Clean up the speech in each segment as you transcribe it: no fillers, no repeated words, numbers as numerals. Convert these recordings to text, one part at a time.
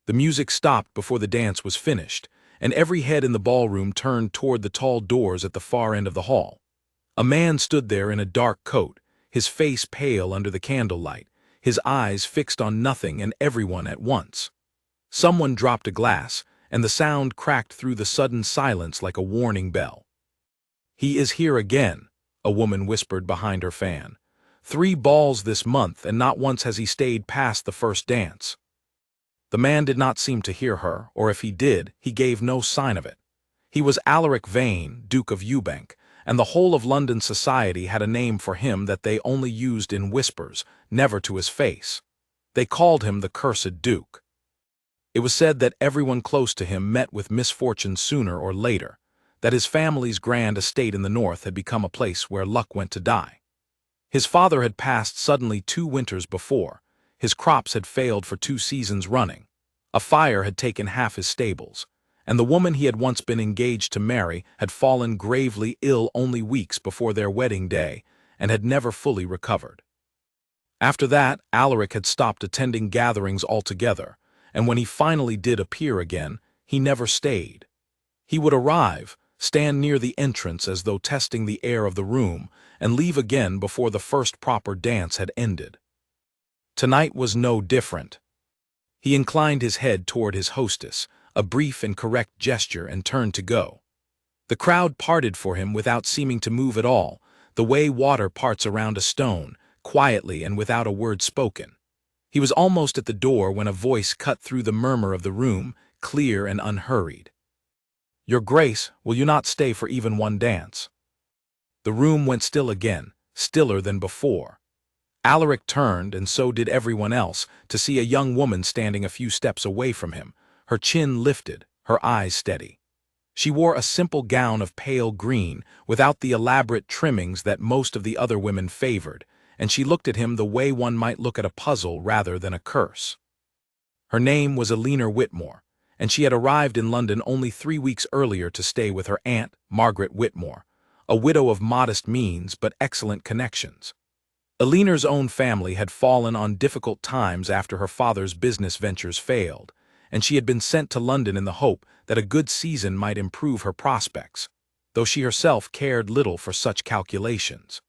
The music stopped before the dance was finished, and every head in the ballroom turned toward the tall doors at the far end of the hall. A man stood there in a dark coat, his face pale under the candlelight, his eyes fixed on nothing and everyone at once. Someone dropped a glass, and the sound cracked through the sudden silence like a warning bell. "He is here again," a woman whispered behind her fan. "3 balls this month, and not once has he stayed past the first dance." The man did not seem to hear her, or if he did, he gave no sign of it. He was Alaric Vane, Duke of Yewbank, and the whole of London society had a name for him that they only used in whispers, never to his face. They called him the Cursed Duke. It was said that everyone close to him met with misfortune sooner or later, that his family's grand estate in the north had become a place where luck went to die. His father had passed suddenly 2 winters before, his crops had failed for 2 seasons running, a fire had taken half his stables, and the woman he had once been engaged to marry had fallen gravely ill only weeks before their wedding day and had never fully recovered. After that, Alaric had stopped attending gatherings altogether, and when he finally did appear again, he never stayed. He would arrive, stand near the entrance as though testing the air of the room, and leave again before the first proper dance had ended. Tonight was no different. He inclined his head toward his hostess, a brief and correct gesture, and turned to go. The crowd parted for him without seeming to move at all, the way water parts around a stone, quietly and without a word spoken. He was almost at the door when a voice cut through the murmur of the room, clear and unhurried. "Your Grace, will you not stay for even one dance?" The room went still again, stiller than before. Alaric turned, and so did everyone else, to see a young woman standing a few steps away from him, her chin lifted, her eyes steady. She wore a simple gown of pale green, without the elaborate trimmings that most of the other women favored, and she looked at him the way one might look at a puzzle rather than a curse. Her name was Eleanor Whitmore, and she had arrived in London only 3 weeks earlier to stay with her aunt, Margaret Whitmore, a widow of modest means but excellent connections. Eleanor's own family had fallen on difficult times after her father's business ventures failed, and she had been sent to London in the hope that a good season might improve her prospects, though she herself cared little for such calculations.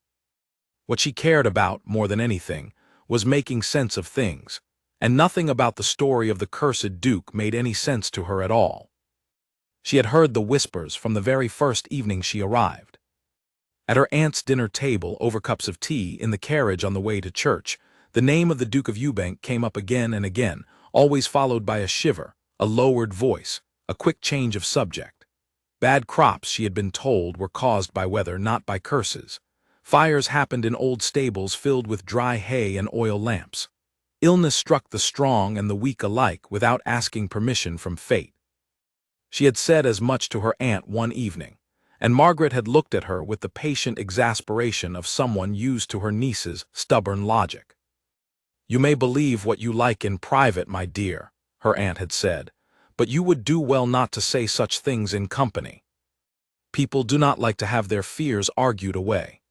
What she cared about, more than anything, was making sense of things, and nothing about the story of the Cursed Duke made any sense to her at all. She had heard the whispers from the very first evening she arrived. At her aunt's dinner table, over cups of tea, in the carriage on the way to church, the name of the Duke of Yewbank came up again and again, always followed by a shiver, a lowered voice, a quick change of subject. Bad crops, she had been told, were caused by weather, not by curses. Fires happened in old stables filled with dry hay and oil lamps. Illness struck the strong and the weak alike without asking permission from fate. She had said as much to her aunt one evening, and Margaret had looked at her with the patient exasperation of someone used to her niece's stubborn logic. "You may believe what you like in private, my dear," her aunt had said, "but you would do well not to say such things in company. People do not like to have their fears argued away."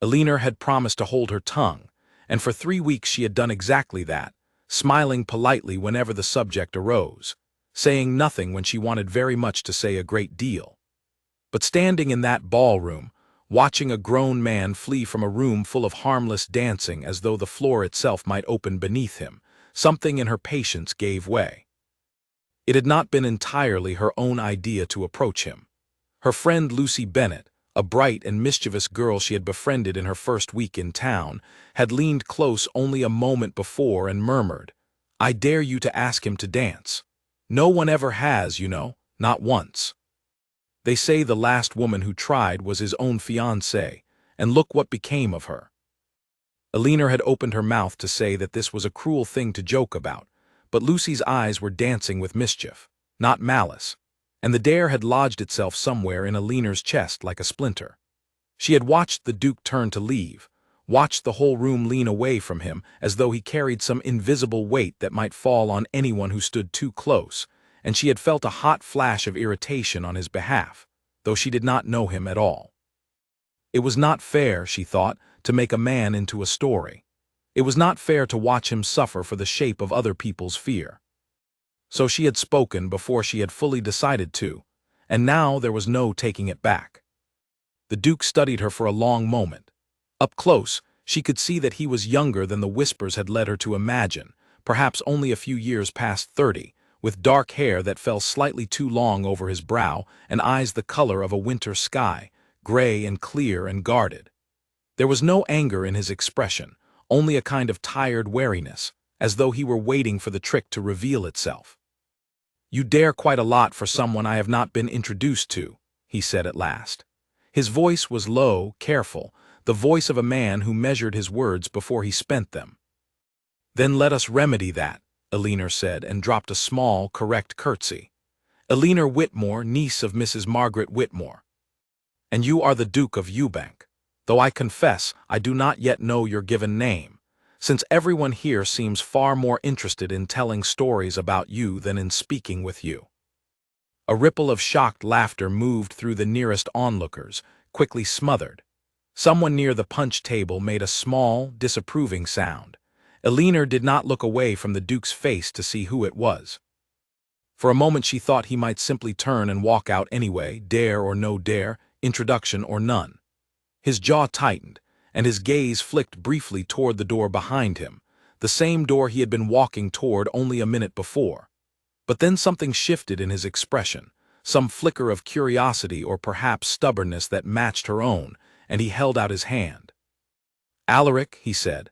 Eleanor had promised to hold her tongue, and for 3 weeks she had done exactly that, smiling politely whenever the subject arose, saying nothing when she wanted very much to say a great deal. But standing in that ballroom, watching a grown man flee from a room full of harmless dancing as though the floor itself might open beneath him, something in her patience gave way. It had not been entirely her own idea to approach him. Her friend Lucy Bennet, a bright and mischievous girl she had befriended in her first week in town, had leaned close only a moment before and murmured, "I dare you to ask him to dance. No one ever has, you know, not once. They say the last woman who tried was his own fiancée, and look what became of her." Eleanor had opened her mouth to say that this was a cruel thing to joke about, but Lucy's eyes were dancing with mischief, not malice, and the dare had lodged itself somewhere in Eleanor's chest like a splinter. She had watched the Duke turn to leave, watched the whole room lean away from him as though he carried some invisible weight that might fall on anyone who stood too close, and she had felt a hot flash of irritation on his behalf, though she did not know him at all. It was not fair, she thought, to make a man into a story. It was not fair to watch him suffer for the shape of other people's fear. So she had spoken before she had fully decided to, and now there was no taking it back. The Duke studied her for a long moment. Up close, she could see that he was younger than the whispers had led her to imagine, perhaps only a few years past 30, with dark hair that fell slightly too long over his brow and eyes the color of a winter sky, gray and clear and guarded. There was no anger in his expression, only a kind of tired wariness, as though he were waiting for the trick to reveal itself. "You dare quite a lot for someone I have not been introduced to," he said at last. His voice was low, careful, the voice of a man who measured his words before he spent them. "Then let us remedy that," Elinor said, and dropped a small, correct curtsy. "Elinor Whitmore, niece of Mrs. Margaret Whitmore. And you are the Duke of Yewbank, though I confess I do not yet know your given name, since everyone here seems far more interested in telling stories about you than in speaking with you." A ripple of shocked laughter moved through the nearest onlookers, quickly smothered. Someone near the punch table made a small, disapproving sound. Elinor did not look away from the Duke's face to see who it was. For a moment she thought he might simply turn and walk out anyway, dare or no dare, introduction or none. His jaw tightened, and his gaze flicked briefly toward the door behind him, the same door he had been walking toward only a minute before. But then something shifted in his expression, some flicker of curiosity or perhaps stubbornness that matched her own, and he held out his hand. "Alaric," he said,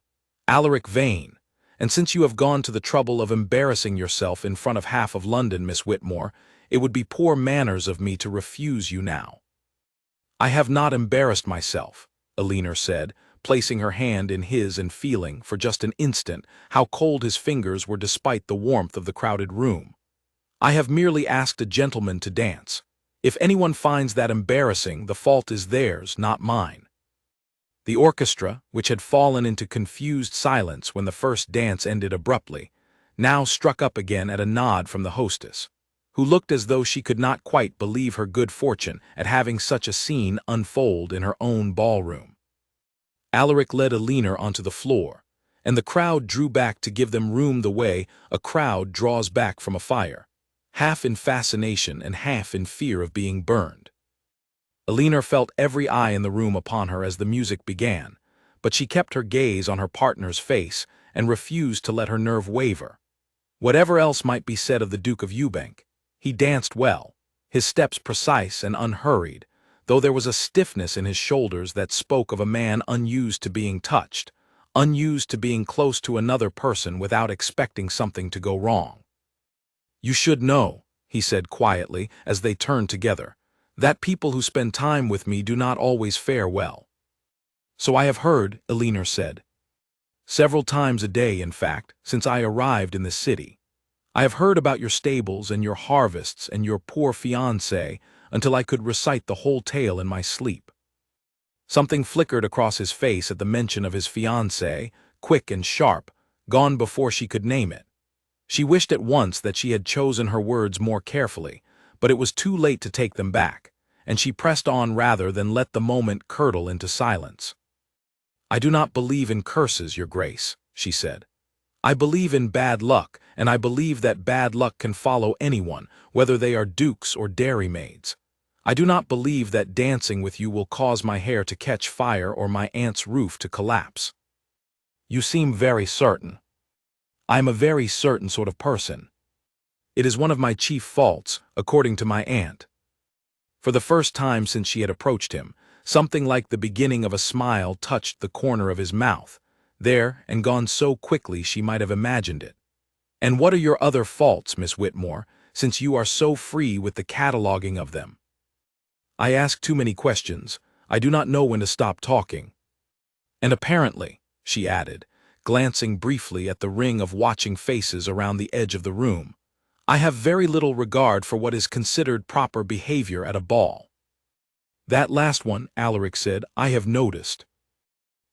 "Alaric Vane, and since you have gone to the trouble of embarrassing yourself in front of half of London, Miss Whitmore, it would be poor manners of me to refuse you now." "I have not embarrassed myself," Elinor said, placing her hand in his and feeling, for just an instant, how cold his fingers were despite the warmth of the crowded room. "I have merely asked a gentleman to dance. If anyone finds that embarrassing, the fault is theirs, not mine." The orchestra, which had fallen into confused silence when the first dance ended abruptly, now struck up again at a nod from the hostess, who looked as though she could not quite believe her good fortune at having such a scene unfold in her own ballroom. Alaric led Elinor onto the floor, and the crowd drew back to give them room the way a crowd draws back from a fire, half in fascination and half in fear of being burned. Elinor felt every eye in the room upon her as the music began, but she kept her gaze on her partner's face and refused to let her nerve waver. Whatever else might be said of the Duke of Yewbank, he danced well, his steps precise and unhurried, though there was a stiffness in his shoulders that spoke of a man unused to being touched, unused to being close to another person without expecting something to go wrong. "You should know," he said quietly as they turned together, "that people who spend time with me do not always fare well." "So I have heard," Elinor said. "Several times a day, in fact, since I arrived in the city. I have heard about your stables and your harvests and your poor fiancé until I could recite the whole tale in my sleep." Something flickered across his face at the mention of his fiancé, quick and sharp, gone before she could name it. She wished at once that she had chosen her words more carefully, but it was too late to take them back, and she pressed on rather than let the moment curdle into silence. "I do not believe in curses, Your Grace," she said. "I believe in bad luck, and I believe that bad luck can follow anyone, whether they are dukes or dairymaids. I do not believe that dancing with you will cause my hair to catch fire or my aunt's roof to collapse." "You seem very certain." "I am a very certain sort of person. It is one of my chief faults, according to my aunt." For the first time since she had approached him, something like the beginning of a smile touched the corner of his mouth, there and gone so quickly she might have imagined it. "And what are your other faults, Miss Whitmore, since you are so free with the cataloguing of them?" "I ask too many questions. I do not know when to stop talking. And apparently," she added, glancing briefly at the ring of watching faces around the edge of the room, "I have very little regard for what is considered proper behavior at a ball." "That last one," Alaric said, "I have noticed."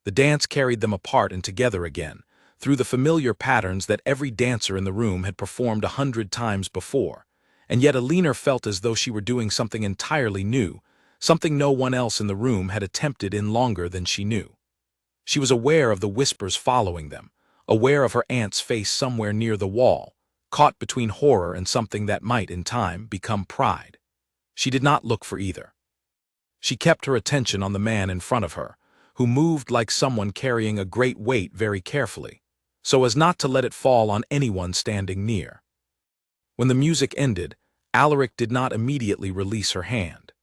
The dance carried them apart and together again, through the familiar patterns that every dancer in the room had performed 100 times before, and yet Elinor felt as though she were doing something entirely new, something no one else in the room had attempted in longer than she knew. She was aware of the whispers following them, aware of her aunt's face somewhere near the wall, caught between horror and something that might, in time, become pride. She did not look for either. She kept her attention on the man in front of her, who moved like someone carrying a great weight very carefully, so as not to let it fall on anyone standing near. When the music ended, Alaric did not immediately release her hand.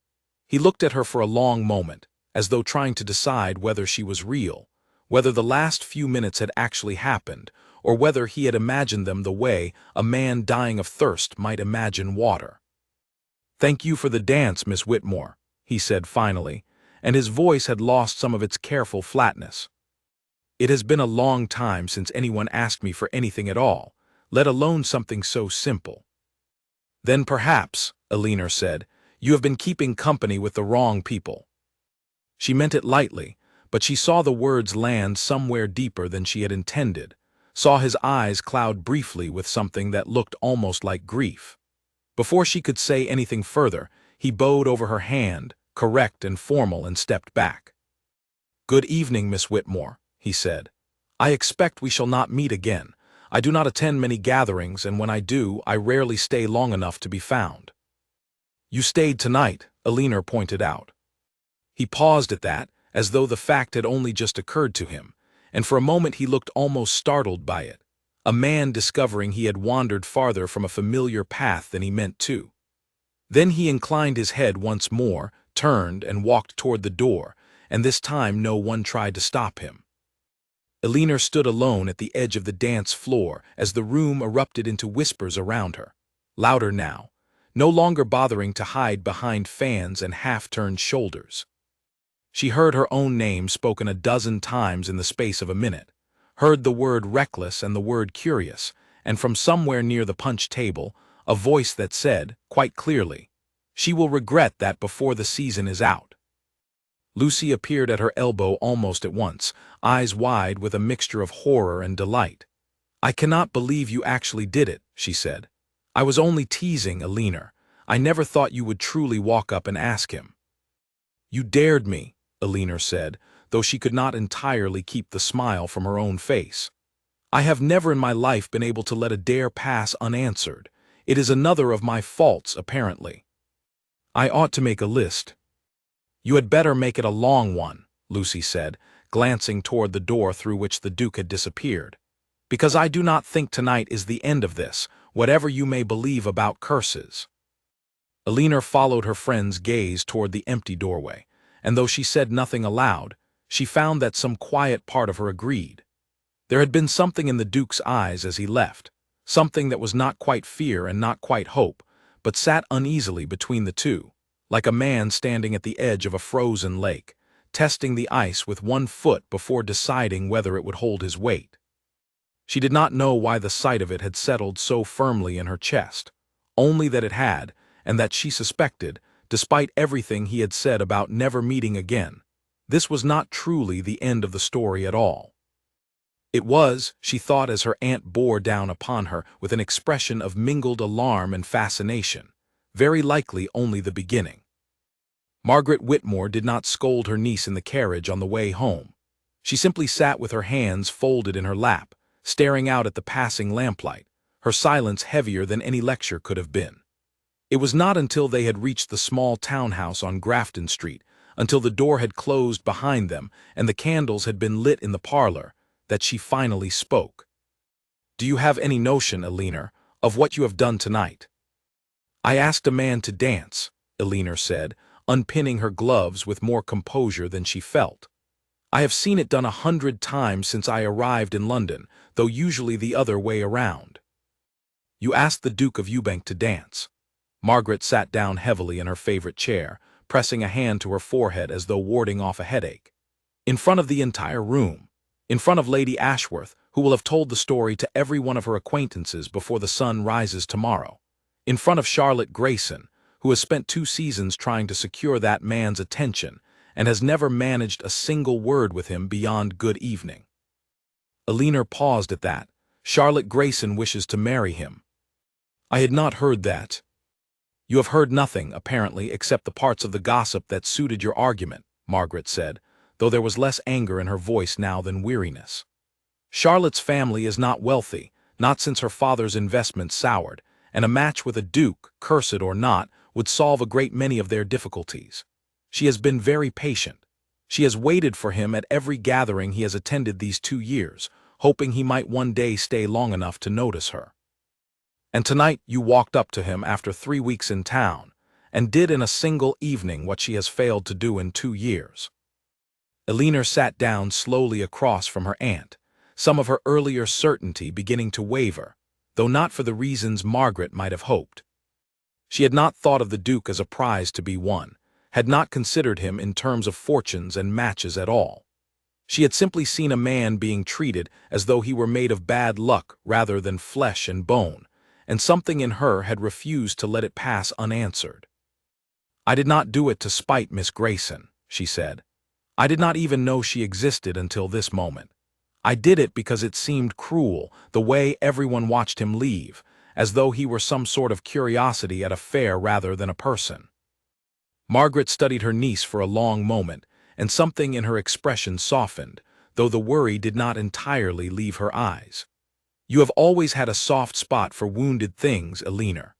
He looked at her for a long moment, as though trying to decide whether she was real, whether the last few minutes had actually happened, or whether he had imagined them the way a man dying of thirst might imagine water. "Thank you for the dance, Miss Whitmore," he said finally, and his voice had lost some of its careful flatness. "It has been a long time since anyone asked me for anything at all, let alone something so simple." "Then perhaps," Elinor said, "you have been keeping company with the wrong people." She meant it lightly, but she saw the words land somewhere deeper than she had intended, saw his eyes cloud briefly with something that looked almost like grief. Before she could say anything further, he bowed over her hand, correct and formal, and stepped back. "Good evening, Miss Whitmore," he said. "I expect we shall not meet again. I do not attend many gatherings, and when I do, I rarely stay long enough to be found." "You stayed tonight," Elinor pointed out. He paused at that, as though the fact had only just occurred to him, and for a moment he looked almost startled by it, a man discovering he had wandered farther from a familiar path than he meant to. Then he inclined his head once more, turned, and walked toward the door, and this time no one tried to stop him. Elinor stood alone at the edge of the dance floor as the room erupted into whispers around her, louder now, no longer bothering to hide behind fans and half-turned shoulders. She heard her own name spoken a dozen times in the space of a minute, heard the word reckless and the word curious, and from somewhere near the punch table, a voice that said, quite clearly, "She will regret that before the season is out." Lucy appeared at her elbow almost at once, eyes wide with a mixture of horror and delight. "I cannot believe you actually did it," she said. "I was only teasing, Elinor. I never thought you would truly walk up and ask him." "You dared me," Elinor said, though she could not entirely keep the smile from her own face. "I have never in my life been able to let a dare pass unanswered. It is another of my faults, apparently. I ought to make a list." "You had better make it a long one," Lucy said, glancing toward the door through which the Duke had disappeared. "Because I do not think tonight is the end of this, whatever you may believe about curses." Elinor followed her friend's gaze toward the empty doorway, and though she said nothing aloud, she found that some quiet part of her agreed. There had been something in the Duke's eyes as he left, something that was not quite fear and not quite hope, but sat uneasily between the two, like a man standing at the edge of a frozen lake, testing the ice with one foot before deciding whether it would hold his weight. She did not know why the sight of it had settled so firmly in her chest, only that it had, and that she suspected, despite everything he had said about never meeting again, this was not truly the end of the story at all. It was, she thought as her aunt bore down upon her with an expression of mingled alarm and fascination, very likely only the beginning. Margaret Whitmore did not scold her niece in the carriage on the way home. She simply sat with her hands folded in her lap, staring out at the passing lamplight, her silence heavier than any lecture could have been. It was not until they had reached the small townhouse on Grafton Street, until the door had closed behind them and the candles had been lit in the parlor, that she finally spoke. "Do you have any notion, Elinor, of what you have done tonight?" "I asked a man to dance," Elinor said, unpinning her gloves with more composure than she felt. "I have seen it done 100 times since I arrived in London, though usually the other way around." "You asked the Duke of Yewbank to dance." Margaret sat down heavily in her favorite chair, pressing a hand to her forehead as though warding off a headache. "In front of the entire room. In front of Lady Ashworth, who will have told the story to every one of her acquaintances before the sun rises tomorrow. In front of Charlotte Grayson, who has spent 2 seasons trying to secure that man's attention and has never managed a single word with him beyond good evening." Elinor paused at that. "Charlotte Grayson wishes to marry him." "I had not heard that." "You have heard nothing, apparently, except the parts of the gossip that suited your argument," Margaret said, though there was less anger in her voice now than weariness. "Charlotte's family is not wealthy, not since her father's investment soured, and a match with a duke, cursed or not, would solve a great many of their difficulties. She has been very patient. She has waited for him at every gathering he has attended these 2 years, hoping he might one day stay long enough to notice her. And tonight you walked up to him after 3 weeks in town, and did in a single evening what she has failed to do in 2 years. Elinor sat down slowly across from her aunt, some of her earlier certainty beginning to waver, though not for the reasons Margaret might have hoped. She had not thought of the Duke as a prize to be won, had not considered him in terms of fortunes and matches at all. She had simply seen a man being treated as though he were made of bad luck rather than flesh and bone, and something in her had refused to let it pass unanswered. "I did not do it to spite Miss Grayson," she said. "I did not even know she existed until this moment. I did it because it seemed cruel, the way everyone watched him leave, as though he were some sort of curiosity at a fair rather than a person." Margaret studied her niece for a long moment, and something in her expression softened, though the worry did not entirely leave her eyes. "You have always had a soft spot for wounded things, Elinor.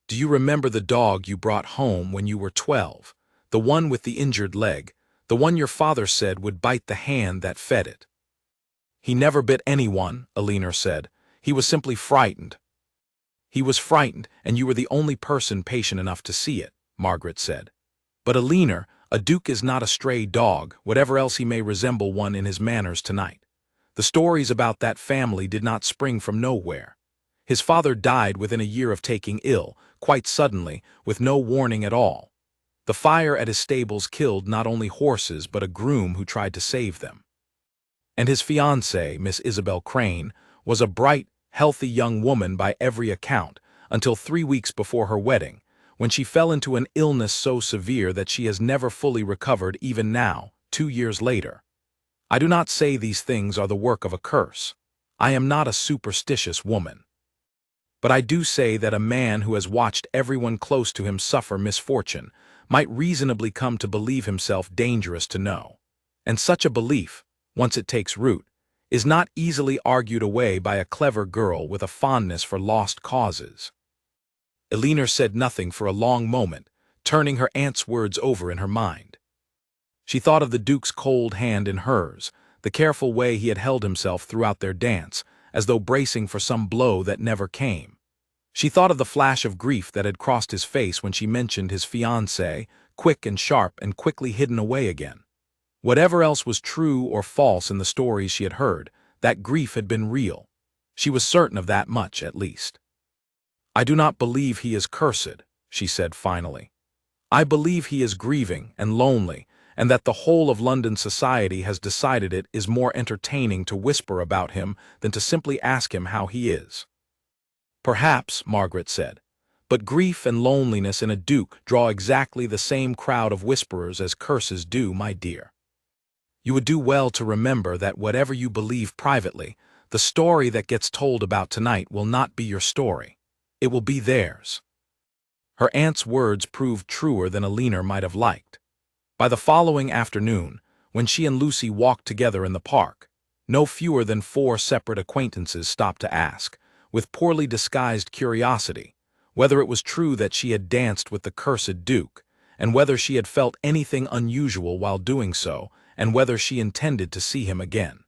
Do you remember the dog you brought home when you were 12, the one with the injured leg, the one your father said would bite the hand that fed it?" "He never bit anyone," Elinor said. "He was simply frightened." "He was frightened, and you were the only person patient enough to see it," Margaret said. "But Elinor, a duke is not a stray dog, whatever else he may resemble one in his manners tonight. The stories about that family did not spring from nowhere. His father died within a year of taking ill, quite suddenly, with no warning at all. The fire at his stables killed not only horses but a groom who tried to save them. And his fiancée, Miss Isabel Crane, was a bright, healthy young woman by every account, until 3 weeks before her wedding, when she fell into an illness so severe that she has never fully recovered even now, 2 years later. I do not say these things are the work of a curse. I am not a superstitious woman. But I do say that a man who has watched everyone close to him suffer misfortune might reasonably come to believe himself dangerous to know. And such a belief, once it takes root, is not easily argued away by a clever girl with a fondness for lost causes. Elinor said nothing for a long moment, turning her aunt's words over in her mind. She thought of the Duke's cold hand in hers, the careful way he had held himself throughout their dance, as though bracing for some blow that never came. She thought of the flash of grief that had crossed his face when she mentioned his fiancée, quick and sharp and quickly hidden away again. Whatever else was true or false in the stories she had heard, that grief had been real. She was certain of that much, at least. "I do not believe he is cursed," she said finally. "I believe he is grieving and lonely, and that the whole of London society has decided it is more entertaining to whisper about him than to simply ask him how he is." "Perhaps," Margaret said, "but grief and loneliness in a duke draw exactly the same crowd of whisperers as curses do, my dear. You would do well to remember that whatever you believe privately, the story that gets told about tonight will not be your story. It will be theirs." Her aunt's words proved truer than Elinor might have liked. By the following afternoon, when she and Lucy walked together in the park, no fewer than 4 separate acquaintances stopped to ask, with poorly disguised curiosity, whether it was true that she had danced with the cursed Duke, and whether she had felt anything unusual while doing so, and whether she intended to see him again.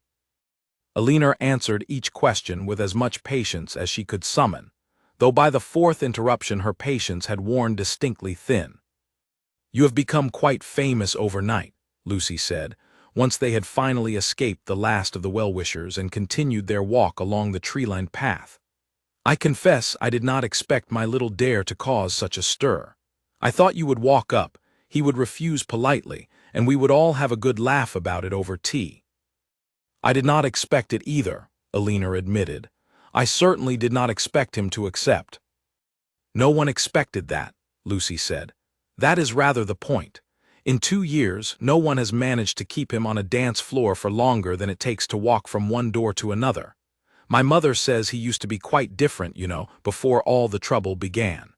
Elinor answered each question with as much patience as she could summon, though by the 4th interruption her patience had worn distinctly thin. "You have become quite famous overnight," Lucy said, once they had finally escaped the last of the well-wishers and continued their walk along the tree-lined path. "I confess I did not expect my little dare to cause such a stir. I thought you would walk up, he would refuse politely, and we would all have a good laugh about it over tea." "I did not expect it either," Elinor admitted. "I certainly did not expect him to accept." "No one expected that," Lucy said. "That is rather the point. In 2 years, no one has managed to keep him on a dance floor for longer than it takes to walk from one door to another. My mother says he used to be quite different, you know, before all the trouble began.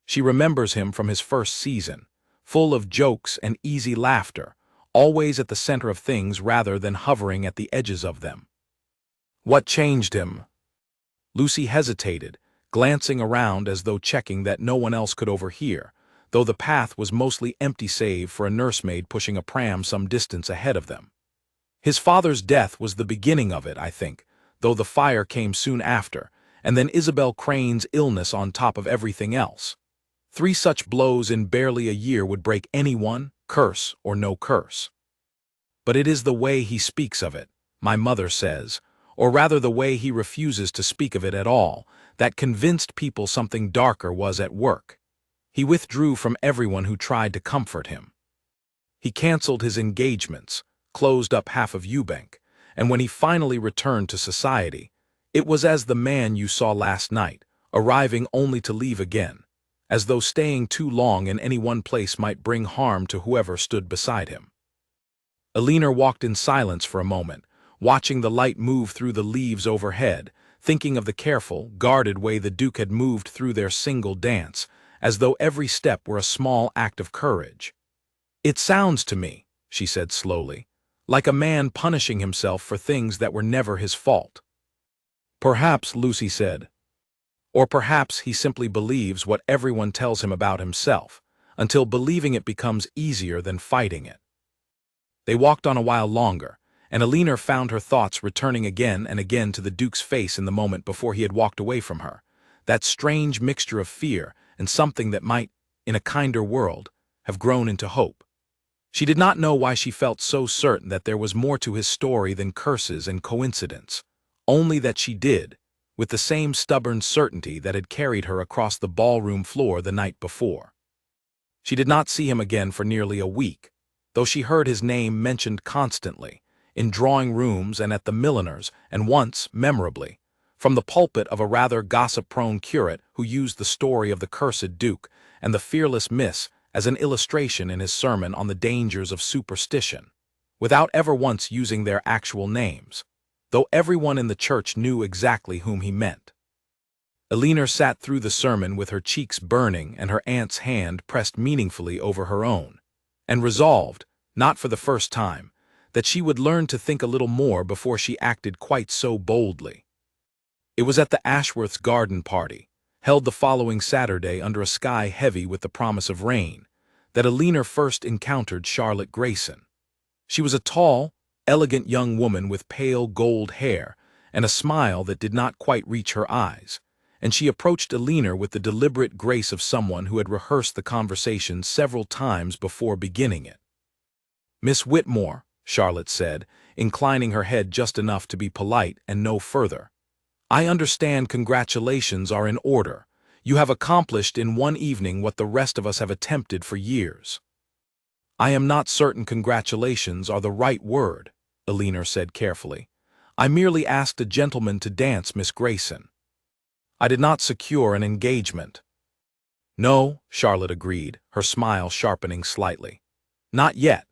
She remembers him from his first season, full of jokes and easy laughter, always at the center of things rather than hovering at the edges of them." "What changed him?" Lucy hesitated, glancing around as though checking that no one else could overhear, though the path was mostly empty save for a nursemaid pushing a pram some distance ahead of them. His father's death was the beginning of it, I think, though the fire came soon after, and then Isabel Crane's illness on top of everything else. 3 such blows in barely a year would break anyone, curse or no curse. But it is the way he speaks of it, my mother says, or rather the way he refuses to speak of it at all, that convinced people something darker was at work. He withdrew from everyone who tried to comfort him. He canceled his engagements, closed up half of Yewbank, and when he finally returned to society, it was as the man you saw last night, arriving only to leave again, as though staying too long in any one place might bring harm to whoever stood beside him. Alina walked in silence for a moment, watching the light move through the leaves overhead, thinking of the careful, guarded way the Duke had moved through their single dance, as though every step were a small act of courage. "It sounds to me," she said slowly, "like a man punishing himself for things that were never his fault." "Perhaps," Lucy said. "Or perhaps he simply believes what everyone tells him about himself, until believing it becomes easier than fighting it." They walked on a while longer, and Alina found her thoughts returning again and again to the Duke's face in the moment before he had walked away from her, that strange mixture of fear and something that might, in a kinder world, have grown into hope. She did not know why she felt so certain that there was more to his story than curses and coincidence, only that she did, with the same stubborn certainty that had carried her across the ballroom floor the night before. She did not see him again for nearly a week, though she heard his name mentioned constantly, in drawing rooms and at the milliner's, and once, memorably, from the pulpit of a rather gossip-prone curate who used the story of the cursed Duke and the fearless Miss as an illustration in his sermon on the dangers of superstition, without ever once using their actual names, though everyone in the church knew exactly whom he meant. Alina sat through the sermon with her cheeks burning and her aunt's hand pressed meaningfully over her own, and resolved, not for the first time, that she would learn to think a little more before she acted quite so boldly. It was at the Ashworth's garden party, held the following Saturday under a sky heavy with the promise of rain, that Alina first encountered Charlotte Grayson. She was a tall, elegant young woman with pale gold hair and a smile that did not quite reach her eyes, and she approached Alina with the deliberate grace of someone who had rehearsed the conversation several times before beginning it. "Miss Whitmore," Charlotte said, inclining her head just enough to be polite and no further, "I understand congratulations are in order. You have accomplished in one evening what the rest of us have attempted for years." "I am not certain congratulations are the right word," Alina said carefully. "I merely asked a gentleman to dance, Miss Grayson. I did not secure an engagement." "No," Charlotte agreed, her smile sharpening slightly. "Not yet.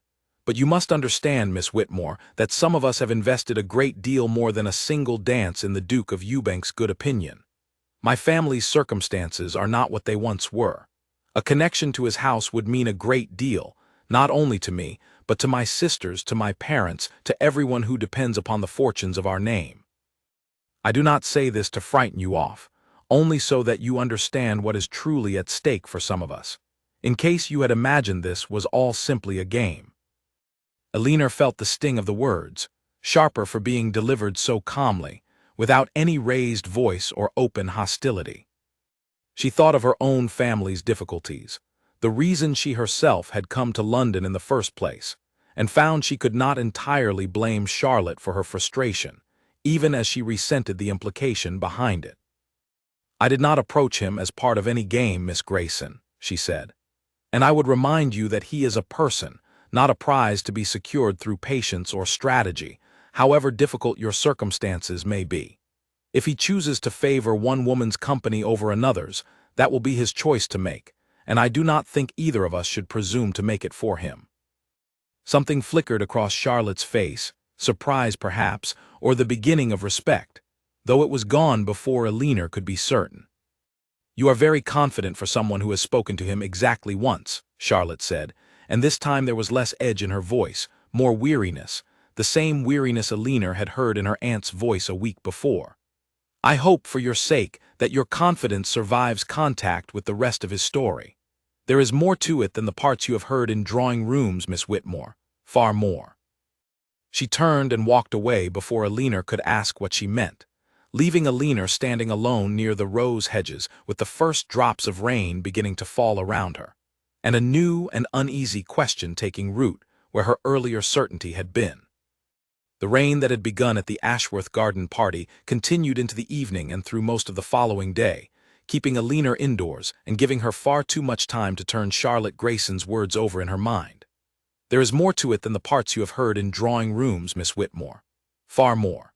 But you must understand, Miss Whitmore, that some of us have invested a great deal more than a single dance in the Duke of Yewbank's good opinion. My family's circumstances are not what they once were. A connection to his house would mean a great deal, not only to me, but to my sisters, to my parents, to everyone who depends upon the fortunes of our name. I do not say this to frighten you off, only so that you understand what is truly at stake for some of us, in case you had imagined this was all simply a game." Alina felt the sting of the words, sharper for being delivered so calmly, without any raised voice or open hostility. She thought of her own family's difficulties, the reason she herself had come to London in the first place, and found she could not entirely blame Charlotte for her frustration, even as she resented the implication behind it. "I did not approach him as part of any game, Miss Grayson," she said, "and I would remind you that he is a person, not a prize to be secured through patience or strategy, however difficult your circumstances may be. If he chooses to favor one woman's company over another's, that will be his choice to make, and I do not think either of us should presume to make it for him." Something flickered across Charlotte's face, surprise perhaps, or the beginning of respect, though it was gone before Alina could be certain. "You are very confident for someone who has spoken to him exactly once," Charlotte said, and this time there was less edge in her voice, more weariness, the same weariness Alina had heard in her aunt's voice a week before. I hope, for your sake, that your confidence survives contact with the rest of his story. There is more to it than the parts you have heard in drawing rooms, Miss Whitmore. Far more." She turned and walked away before Alina could ask what she meant, leaving Alina standing alone near the rose hedges with the first drops of rain beginning to fall around her, and a new and uneasy question taking root where her earlier certainty had been. The rain that had begun at the Ashworth garden party continued into the evening and through most of the following day, keeping Alina indoors and giving her far too much time to turn Charlotte Grayson's words over in her mind. There is more to it than the parts you have heard in drawing rooms, Miss Whitmore. Far more.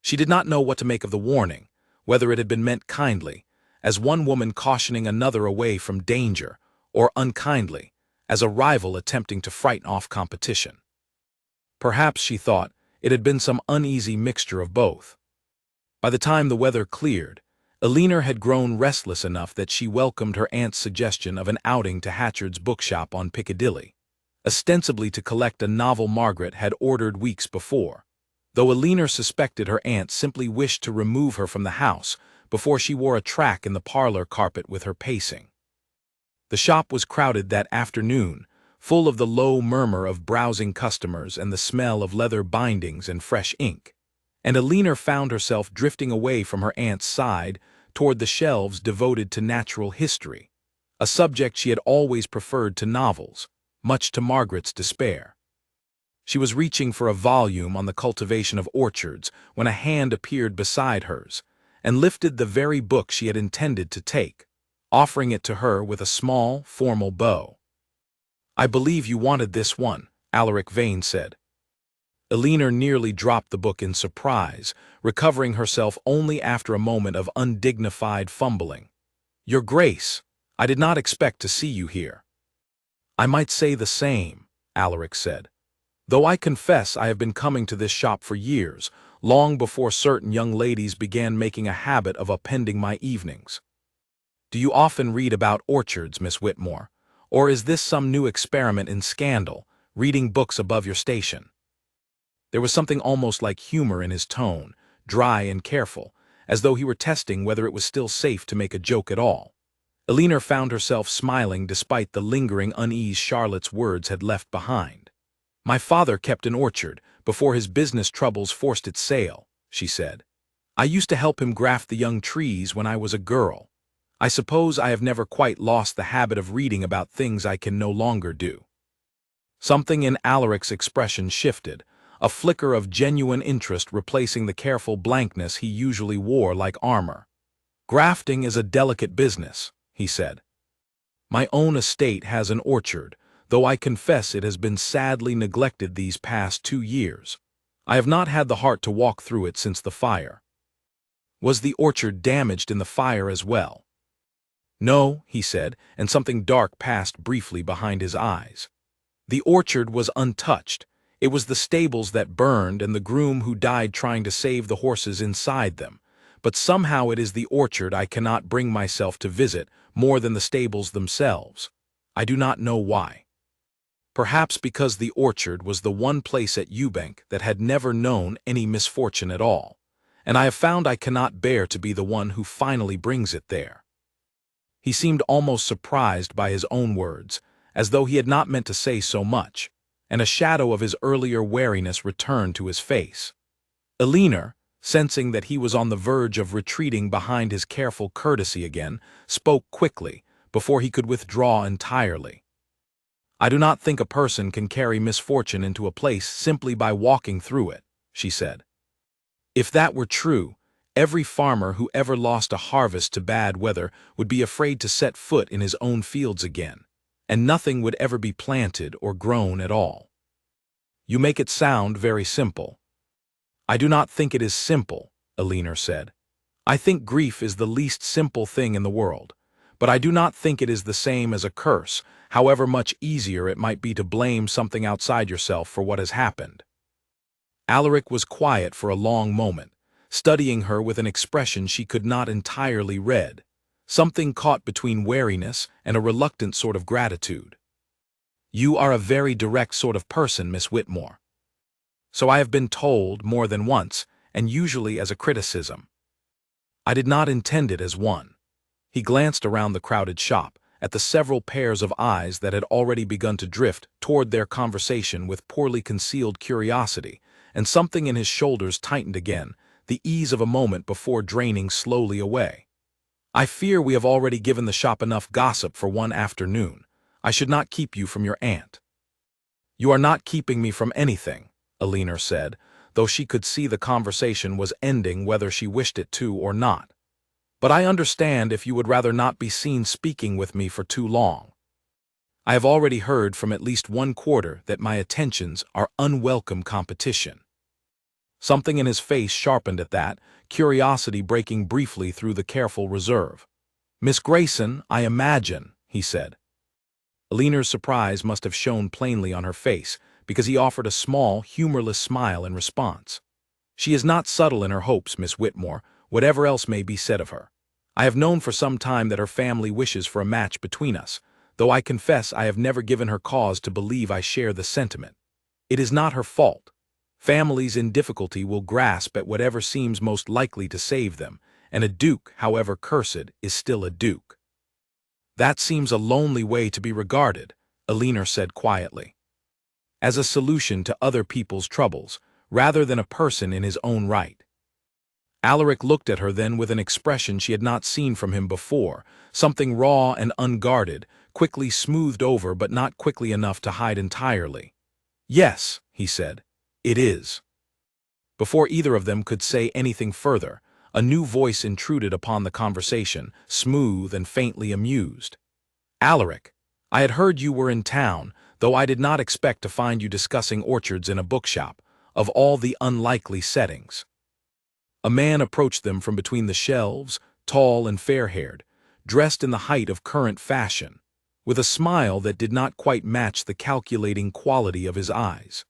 She did not know what to make of the warning, whether it had been meant kindly, as one woman cautioning another away from danger, or unkindly, as a rival attempting to frighten off competition. Perhaps, she thought, it had been some uneasy mixture of both. By the time the weather cleared, Alina had grown restless enough that she welcomed her aunt's suggestion of an outing to Hatchard's bookshop on Piccadilly, ostensibly to collect a novel Margaret had ordered weeks before, though Alina suspected her aunt simply wished to remove her from the house before she wore a track in the parlor carpet with her pacing. The shop was crowded that afternoon, full of the low murmur of browsing customers and the smell of leather bindings and fresh ink, and Alina found herself drifting away from her aunt's side toward the shelves devoted to natural history, a subject she had always preferred to novels, much to Margaret's despair. She was reaching for a volume on the cultivation of orchards when a hand appeared beside hers and lifted the very book she had intended to take, offering it to her with a small, formal bow. "I believe you wanted this one," Alaric Vane said. Alina nearly dropped the book in surprise, recovering herself only after a moment of undignified fumbling. "Your Grace, I did not expect to see you here." "I might say the same," Alaric said, "though I confess I have been coming to this shop for years, long before certain young ladies began making a habit of appending my evenings. Do you often read about orchards, Miss Whitmore, or is this some new experiment in scandal, reading books above your station?" There was something almost like humor in his tone, dry and careful, as though he were testing whether it was still safe to make a joke at all. Alina found herself smiling despite the lingering unease Charlotte's words had left behind. "My father kept an orchard before his business troubles forced its sale," she said. "I used to help him graft the young trees when I was a girl. I suppose I have never quite lost the habit of reading about things I can no longer do." Something in Alaric's expression shifted, a flicker of genuine interest replacing the careful blankness he usually wore like armor. "Grafting is a delicate business," he said. "My own estate has an orchard, though I confess it has been sadly neglected these past 2 years. I have not had the heart to walk through it since the fire." "Was the orchard damaged in the fire as well?" "No," he said, and something dark passed briefly behind his eyes. "The orchard was untouched. It was the stables that burned and the groom who died trying to save the horses inside them. But somehow it is the orchard I cannot bring myself to visit more than the stables themselves. I do not know why. Perhaps because the orchard was the one place at Yewbank that had never known any misfortune at all, and I have found I cannot bear to be the one who finally brings it there." He seemed almost surprised by his own words, as though he had not meant to say so much, and a shadow of his earlier wariness returned to his face. Alina, sensing that he was on the verge of retreating behind his careful courtesy again, spoke quickly, before he could withdraw entirely. "I do not think a person can carry misfortune into a place simply by walking through it," she said. "If that were true, every farmer who ever lost a harvest to bad weather would be afraid to set foot in his own fields again, and nothing would ever be planted or grown at all." "You make it sound very simple." "I do not think it is simple," Alina said. "I think grief is the least simple thing in the world, but I do not think it is the same as a curse, however much easier it might be to blame something outside yourself for what has happened." Alaric was quiet for a long moment, studying her with an expression she could not entirely read, something caught between wariness and a reluctant sort of gratitude. "You are a very direct sort of person, Miss Whitmore." "So I have been told more than once, and usually as a criticism." I did not intend it as one. He glanced around the crowded shop, at the several pairs of eyes that had already begun to drift toward their conversation with poorly concealed curiosity, and something in his shoulders tightened again, the ease of a moment before draining slowly away. I fear we have already given the shop enough gossip for one afternoon. I should not keep you from your aunt. You are not keeping me from anything, Alina said, though she could see the conversation was ending whether she wished it to or not. But I understand if you would rather not be seen speaking with me for too long. I have already heard from at least one quarter that my attentions are unwelcome competition. Something in his face sharpened at that, curiosity breaking briefly through the careful reserve. Miss Grayson, I imagine, he said. Alina's surprise must have shown plainly on her face, because he offered a small, humorless smile in response. She is not subtle in her hopes, Miss Whitmore, whatever else may be said of her. I have known for some time that her family wishes for a match between us, though I confess I have never given her cause to believe I share the sentiment. It is not her fault. Families in difficulty will grasp at whatever seems most likely to save them, and a duke, however cursed, is still a duke. That seems a lonely way to be regarded, Alina said quietly. As a solution to other people's troubles, rather than a person in his own right. Alaric looked at her then with an expression she had not seen from him before, something raw and unguarded, quickly smoothed over but not quickly enough to hide entirely. Yes, he said, it is. Before either of them could say anything further, a new voice intruded upon the conversation, smooth and faintly amused. Alaric, I had heard you were in town, though I did not expect to find you discussing orchards in a bookshop, of all the unlikely settings. A man approached them from between the shelves, tall and fair-haired, dressed in the height of current fashion, with a smile that did not quite match the calculating quality of his eyes.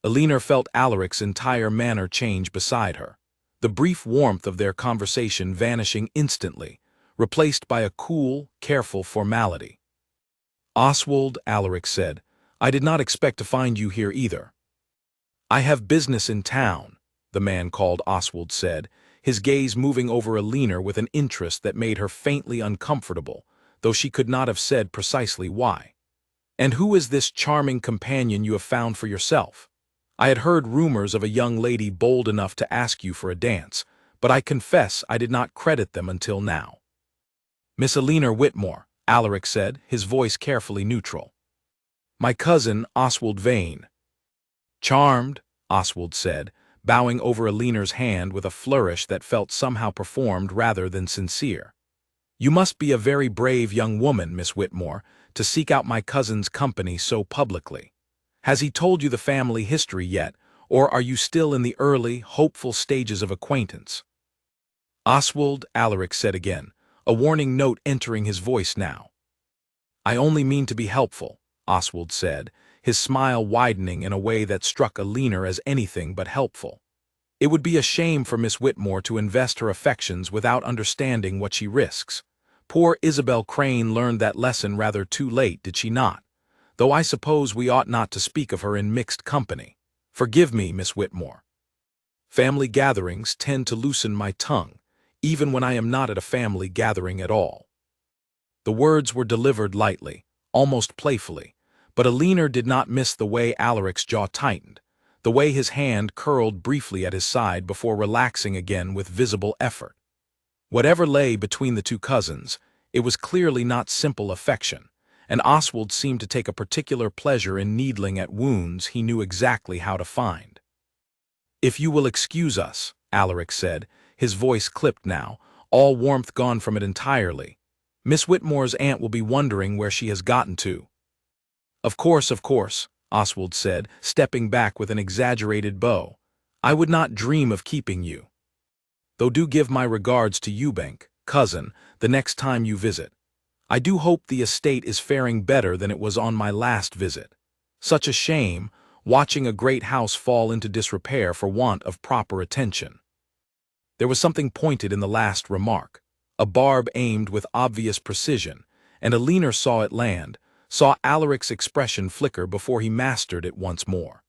Alina felt Alaric's entire manner change beside her, the brief warmth of their conversation vanishing instantly, replaced by a cool, careful formality. Oswald, Alaric said, I did not expect to find you here either. I have business in town, the man called Oswald said, his gaze moving over Alina with an interest that made her faintly uncomfortable, though she could not have said precisely why. And who is this charming companion you have found for yourself? I had heard rumors of a young lady bold enough to ask you for a dance, but I confess I did not credit them until now. Miss Alina Whitmore, Alaric said, his voice carefully neutral. My cousin, Oswald Vane. Charmed, Oswald said, bowing over Alina's hand with a flourish that felt somehow performed rather than sincere. You must be a very brave young woman, Miss Whitmore, to seek out my cousin's company so publicly. Has he told you the family history yet, or are you still in the early, hopeful stages of acquaintance? Oswald, Alaric said again, a warning note entering his voice now. I only mean to be helpful, Oswald said, his smile widening in a way that struck Alina as anything but helpful. It would be a shame for Miss Whitmore to invest her affections without understanding what she risks. Poor Isabel Crane learned that lesson rather too late, did she not? Though I suppose we ought not to speak of her in mixed company. Forgive me, Miss Whitmore. Family gatherings tend to loosen my tongue, even when I am not at a family gathering at all. The words were delivered lightly, almost playfully, but Alina did not miss the way Alaric's jaw tightened, the way his hand curled briefly at his side before relaxing again with visible effort. Whatever lay between the two cousins, it was clearly not simple affection, and Oswald seemed to take a particular pleasure in needling at wounds he knew exactly how to find. If you will excuse us, Alaric said, his voice clipped now, all warmth gone from it entirely. Miss Whitmore's aunt will be wondering where she has gotten to. Of course, Oswald said, stepping back with an exaggerated bow. I would not dream of keeping you. Though do give my regards to Yewbank, cousin, the next time you visit. I do hope the estate is faring better than it was on my last visit. Such a shame, watching a great house fall into disrepair for want of proper attention. There was something pointed in the last remark, a barb aimed with obvious precision, and Alina saw it land, saw Alaric's expression flicker before he mastered it once more.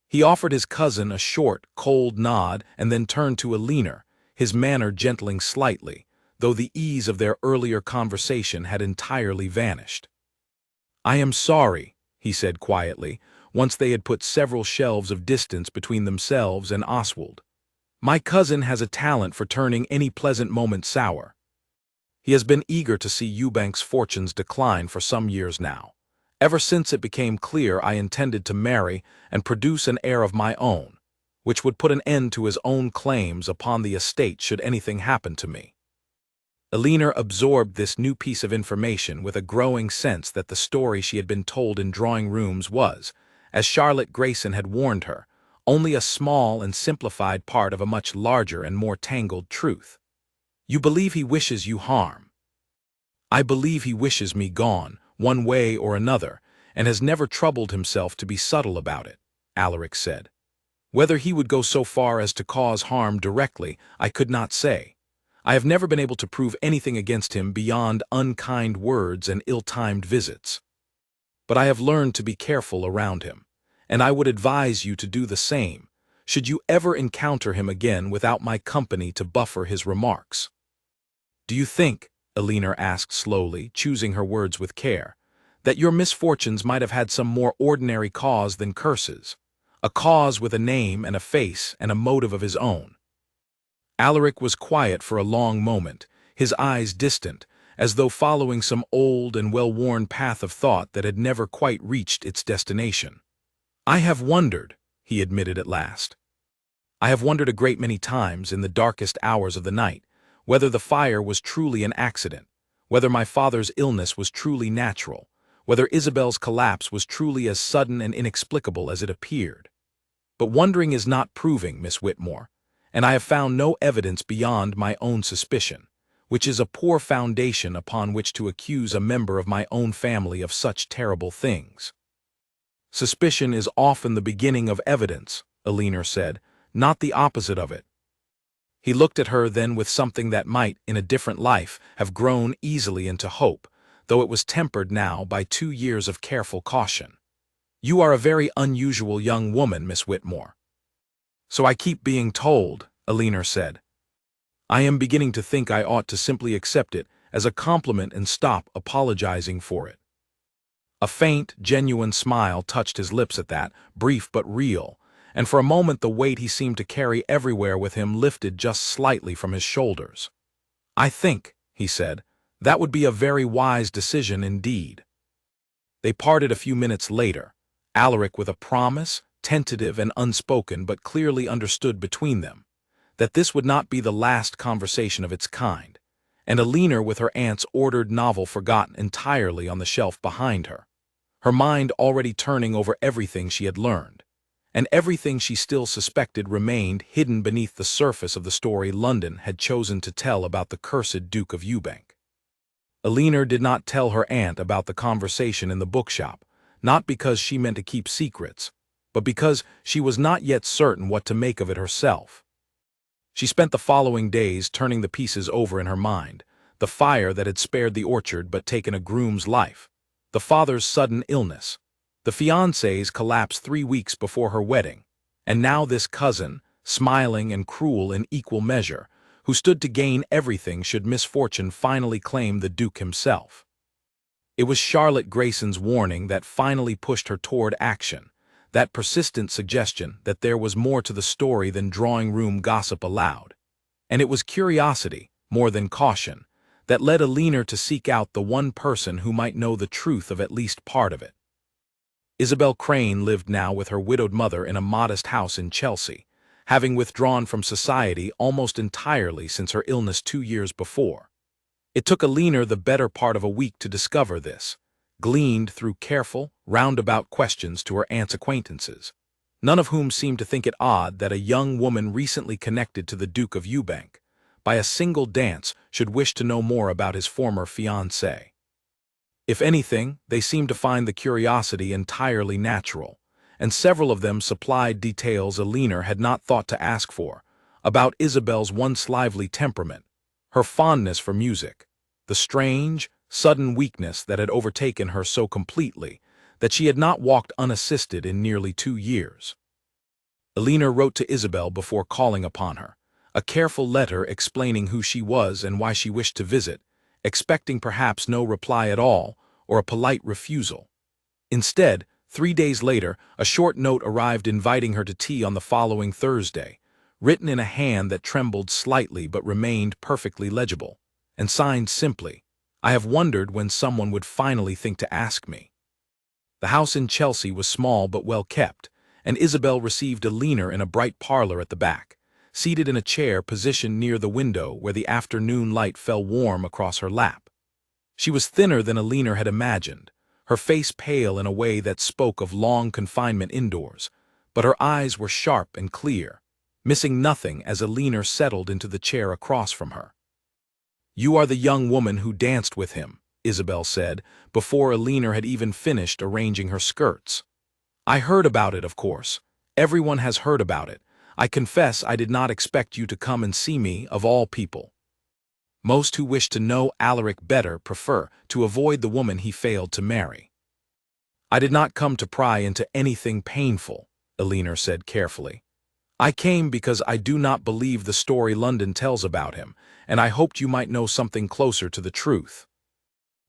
He offered his cousin a short, cold nod and then turned to Alina, his manner gentling slightly, though the ease of their earlier conversation had entirely vanished. "I am sorry," he said quietly, once they had put several shelves of distance between themselves and Oswald. "My cousin has a talent for turning any pleasant moment sour. He has been eager to see Yewbank's fortunes decline for some years now, ever since it became clear I intended to marry and produce an heir of my own, which would put an end to his own claims upon the estate should anything happen to me." Elinor absorbed this new piece of information with a growing sense that the story she had been told in drawing rooms was, as Charlotte Grayson had warned her, only a small and simplified part of a much larger and more tangled truth. "You believe he wishes you harm." "I believe he wishes me gone, one way or another, and has never troubled himself to be subtle about it," Alaric said. "Whether he would go so far as to cause harm directly, I could not say. I have never been able to prove anything against him beyond unkind words and ill-timed visits. But I have learned to be careful around him, and I would advise you to do the same, should you ever encounter him again without my company to buffer his remarks." "Do you think," Elinor asked slowly, choosing her words with care, "that your misfortunes might have had some more ordinary cause than curses, a cause with a name and a face and a motive of his own?" Alaric was quiet for a long moment, his eyes distant, as though following some old and well-worn path of thought that had never quite reached its destination. "I have wondered," he admitted at last. "I have wondered a great many times in the darkest hours of the night, whether the fire was truly an accident, whether my father's illness was truly natural, whether Isabel's collapse was truly as sudden and inexplicable as it appeared. But wondering is not proving, Miss Whitmore, and I have found no evidence beyond my own suspicion, which is a poor foundation upon which to accuse a member of my own family of such terrible things." "Suspicion is often the beginning of evidence," Elinor said, "not the opposite of it." He looked at her then with something that might, in a different life, have grown easily into hope, though it was tempered now by 2 years of careful caution. "You are a very unusual young woman, Miss Whitmore." "So I keep being told," Elinor said. "I am beginning to think I ought to simply accept it as a compliment and stop apologizing for it." A faint, genuine smile touched his lips at that, brief but real, and for a moment the weight he seemed to carry everywhere with him lifted just slightly from his shoulders. "I think," he said, "that would be a very wise decision indeed." They parted a few minutes later, Alaric with a promise, tentative and unspoken but clearly understood between them, that this would not be the last conversation of its kind, and Elinor with her aunt's ordered novel forgotten entirely on the shelf behind her, her mind already turning over everything she had learned, and everything she still suspected remained hidden beneath the surface of the story London had chosen to tell about the cursed Duke of Yewbank. Elinor did not tell her aunt about the conversation in the bookshop, not because she meant to keep secrets, but because she was not yet certain what to make of it herself. She spent the following days turning the pieces over in her mind: the fire that had spared the orchard but taken a groom's life, the father's sudden illness, the fiancée's collapse 3 weeks before her wedding, and now this cousin, smiling and cruel in equal measure, who stood to gain everything should misfortune finally claim the Duke himself. It was Charlotte Grayson's warning that finally pushed her toward action, that persistent suggestion that there was more to the story than drawing-room gossip allowed. And it was curiosity, more than caution, that led Elinor to seek out the one person who might know the truth of at least part of it. Isabel Crane lived now with her widowed mother in a modest house in Chelsea, having withdrawn from society almost entirely since her illness 2 years before. It took Elinor the better part of a week to discover this, gleaned through careful, roundabout questions to her aunt's acquaintances, none of whom seemed to think it odd that a young woman recently connected to the Duke of Yewbank by a single dance should wish to know more about his former fiancée. If anything, they seemed to find the curiosity entirely natural, and several of them supplied details Elinor had not thought to ask for, about Isabel's once lively temperament, her fondness for music, the strange, sudden weakness that had overtaken her so completely that she had not walked unassisted in nearly 2 years. Elinor wrote to Isabel before calling upon her, a careful letter explaining who she was and why she wished to visit, expecting perhaps no reply at all or a polite refusal. Instead, 3 days later, a short note arrived inviting her to tea on the following Thursday, written in a hand that trembled slightly but remained perfectly legible, and signed simply, "I have wondered when someone would finally think to ask me." The house in Chelsea was small but well kept, and Isabel received Alina in a bright parlor at the back, seated in a chair positioned near the window where the afternoon light fell warm across her lap. She was thinner than Alina had imagined, her face pale in a way that spoke of long confinement indoors, but her eyes were sharp and clear, missing nothing as Alina settled into the chair across from her. "You are the young woman who danced with him," Isabel said, before Alina had even finished arranging her skirts. "I heard about it, of course. Everyone has heard about it. I confess I did not expect you to come and see me, of all people. Most who wish to know Alaric better prefer to avoid the woman he failed to marry." "I did not come to pry into anything painful," Alina said carefully. "I came because I do not believe the story London tells about him, and I hoped you might know something closer to the truth."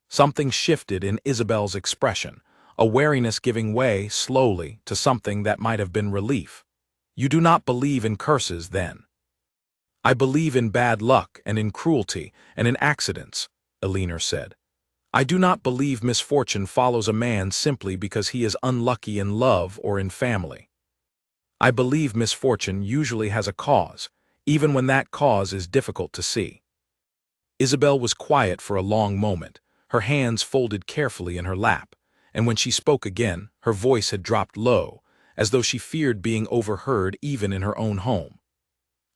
Something shifted in Isabel's expression, a wariness giving way, slowly, to something that might have been relief. "You do not believe in curses, then?" "I believe in bad luck and in cruelty and in accidents," Alina said. "I do not believe misfortune follows a man simply because he is unlucky in love or in family. I believe misfortune usually has a cause, even when that cause is difficult to see." Isabel was quiet for a long moment, her hands folded carefully in her lap, and when she spoke again, her voice had dropped low, as though she feared being overheard even in her own home.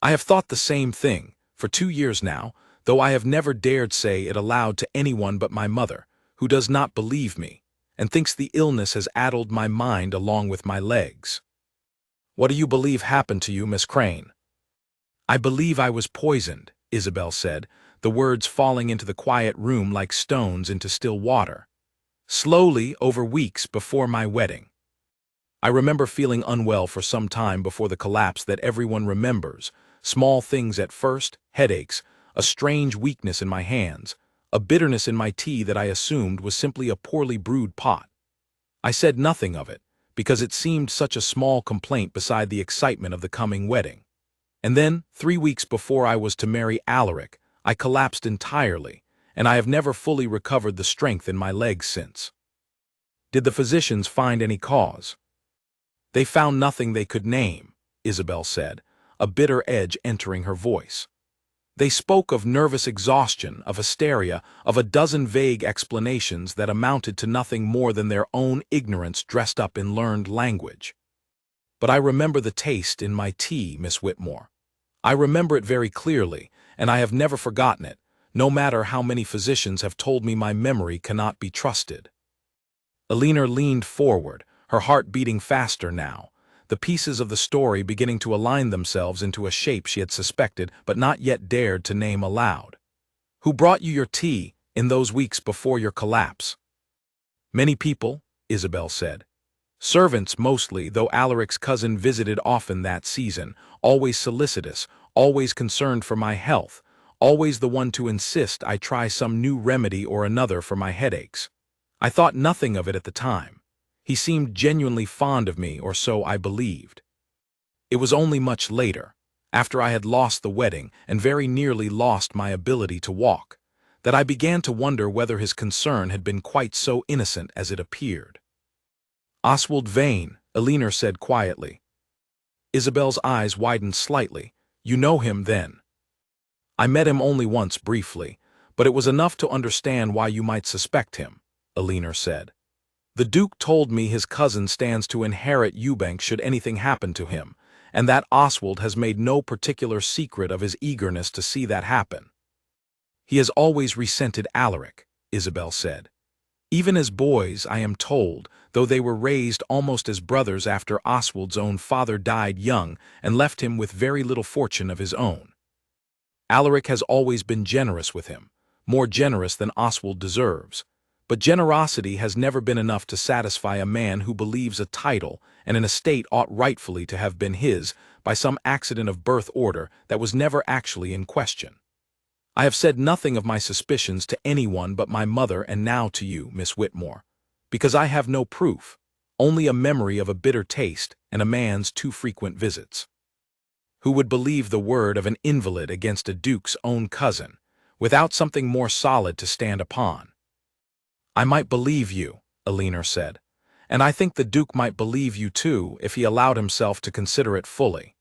"I have thought the same thing, for 2 years now, though I have never dared say it aloud to anyone but my mother, who does not believe me, and thinks the illness has addled my mind along with my legs." "What do you believe happened to you, Miss Crane?" "I believe I was poisoned," Isabel said, the words falling into the quiet room like stones into still water. "Slowly, over weeks before my wedding. I remember feeling unwell for some time before the collapse that everyone remembers, small things at first, headaches, a strange weakness in my hands, a bitterness in my tea that I assumed was simply a poorly brewed pot. I said nothing of it, because it seemed such a small complaint beside the excitement of the coming wedding. And then, 3 weeks before I was to marry Alaric, I collapsed entirely, and I have never fully recovered the strength in my legs since." "Did the physicians find any cause?" "They found nothing they could name," Isabel said, a bitter edge entering her voice. "They spoke of nervous exhaustion, of hysteria, of a dozen vague explanations that amounted to nothing more than their own ignorance dressed up in learned language. But I remember the taste in my tea, Miss Whitmore. I remember it very clearly, and I have never forgotten it, no matter how many physicians have told me my memory cannot be trusted." Alina leaned forward, her heart beating faster now, the pieces of the story beginning to align themselves into a shape she had suspected but not yet dared to name aloud. "Who brought you your tea in those weeks before your collapse?" "Many people," Isabel said. "Servants mostly, though Alaric's cousin visited often that season, always solicitous, always concerned for my health, always the one to insist I try some new remedy or another for my headaches. I thought nothing of it at the time. He seemed genuinely fond of me, or so I believed. It was only much later, after I had lost the wedding and very nearly lost my ability to walk, that I began to wonder whether his concern had been quite so innocent as it appeared." "Oswald Vane," Alina said quietly. Isabel's eyes widened slightly. "You know him, then?" "I met him only once briefly, but it was enough to understand why you might suspect him," Alina said. "The Duke told me his cousin stands to inherit Yewbank should anything happen to him, and that Oswald has made no particular secret of his eagerness to see that happen. He has always resented Alaric," Isabel said. "Even as boys, I am told, though they were raised almost as brothers after Oswald's own father died young and left him with very little fortune of his own. Alaric has always been generous with him, more generous than Oswald deserves, But generosity has never been enough to satisfy a man who believes a title and an estate ought rightfully to have been his by some accident of birth order that was never actually in question. I have said nothing of my suspicions to anyone but my mother and now to you, Miss Whitmore, because I have no proof, only a memory of a bitter taste and a man's too frequent visits. Who would believe the word of an invalid against a duke's own cousin, without something more solid to stand upon? I might believe you, Elinor said, and I think the duke might believe you too if he allowed himself to consider it fully.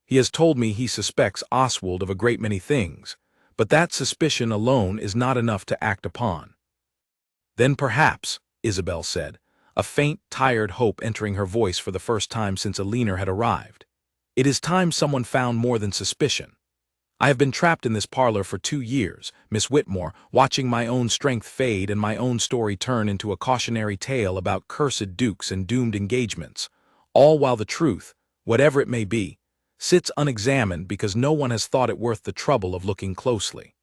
He has told me he suspects Oswald of a great many things, but that suspicion alone is not enough to act upon. Then perhaps, Isabel said, a faint, tired hope entering her voice for the first time since Elinor had arrived. It is time someone found more than suspicion. I have been trapped in this parlor for 2 years, Miss Whitmore, watching my own strength fade and my own story turn into a cautionary tale about cursed dukes and doomed engagements, all while the truth, whatever it may be, sits unexamined because no one has thought it worth the trouble of looking closely.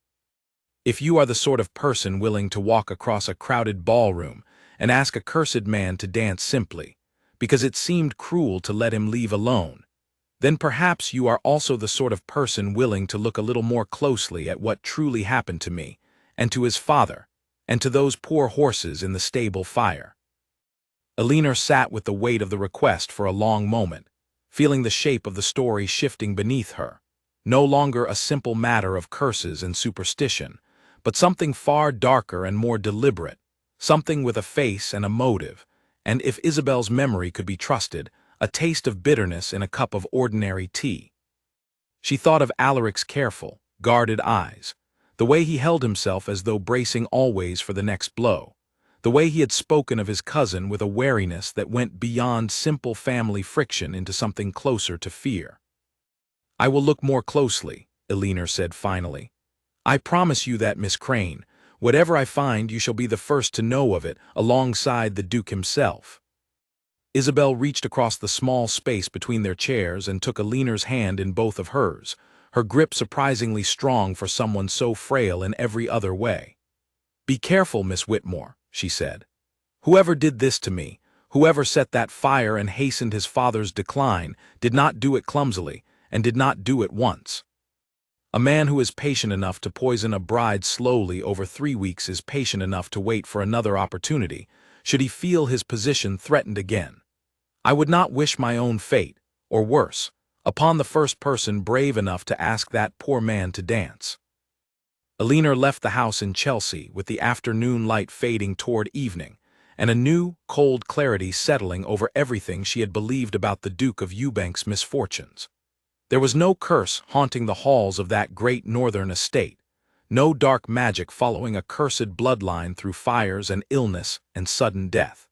If you are the sort of person willing to walk across a crowded ballroom and ask a cursed man to dance simply, because it seemed cruel to let him leave alone, then perhaps you are also the sort of person willing to look a little more closely at what truly happened to me, and to his father, and to those poor horses in the stable fire. Elinor sat with the weight of the request for a long moment, feeling the shape of the story shifting beneath her, no longer a simple matter of curses and superstition, but something far darker and more deliberate, something with a face and a motive, and if Isabel's memory could be trusted, a taste of bitterness in a cup of ordinary tea. She thought of Alaric's careful, guarded eyes, the way he held himself as though bracing always for the next blow, the way he had spoken of his cousin with a wariness that went beyond simple family friction into something closer to fear. I will look more closely, Elinor said finally. I promise you that, Miss Crane, whatever I find you shall be the first to know of it alongside the Duke himself. Isabel reached across the small space between their chairs and took Elinor's hand in both of hers, her grip surprisingly strong for someone so frail in every other way. Be careful, Miss Whitmore, she said. Whoever did this to me, whoever set that fire and hastened his father's decline, did not do it clumsily, and did not do it once. A man who is patient enough to poison a bride slowly over 3 weeks is patient enough to wait for another opportunity, should he feel his position threatened again. I would not wish my own fate, or worse, upon the first person brave enough to ask that poor man to dance. Elinor left the house in Chelsea with the afternoon light fading toward evening, and a new, cold clarity settling over everything she had believed about the Duke of Yewbank's misfortunes. There was no curse haunting the halls of that great northern estate, no dark magic following a cursed bloodline through fires and illness and sudden death.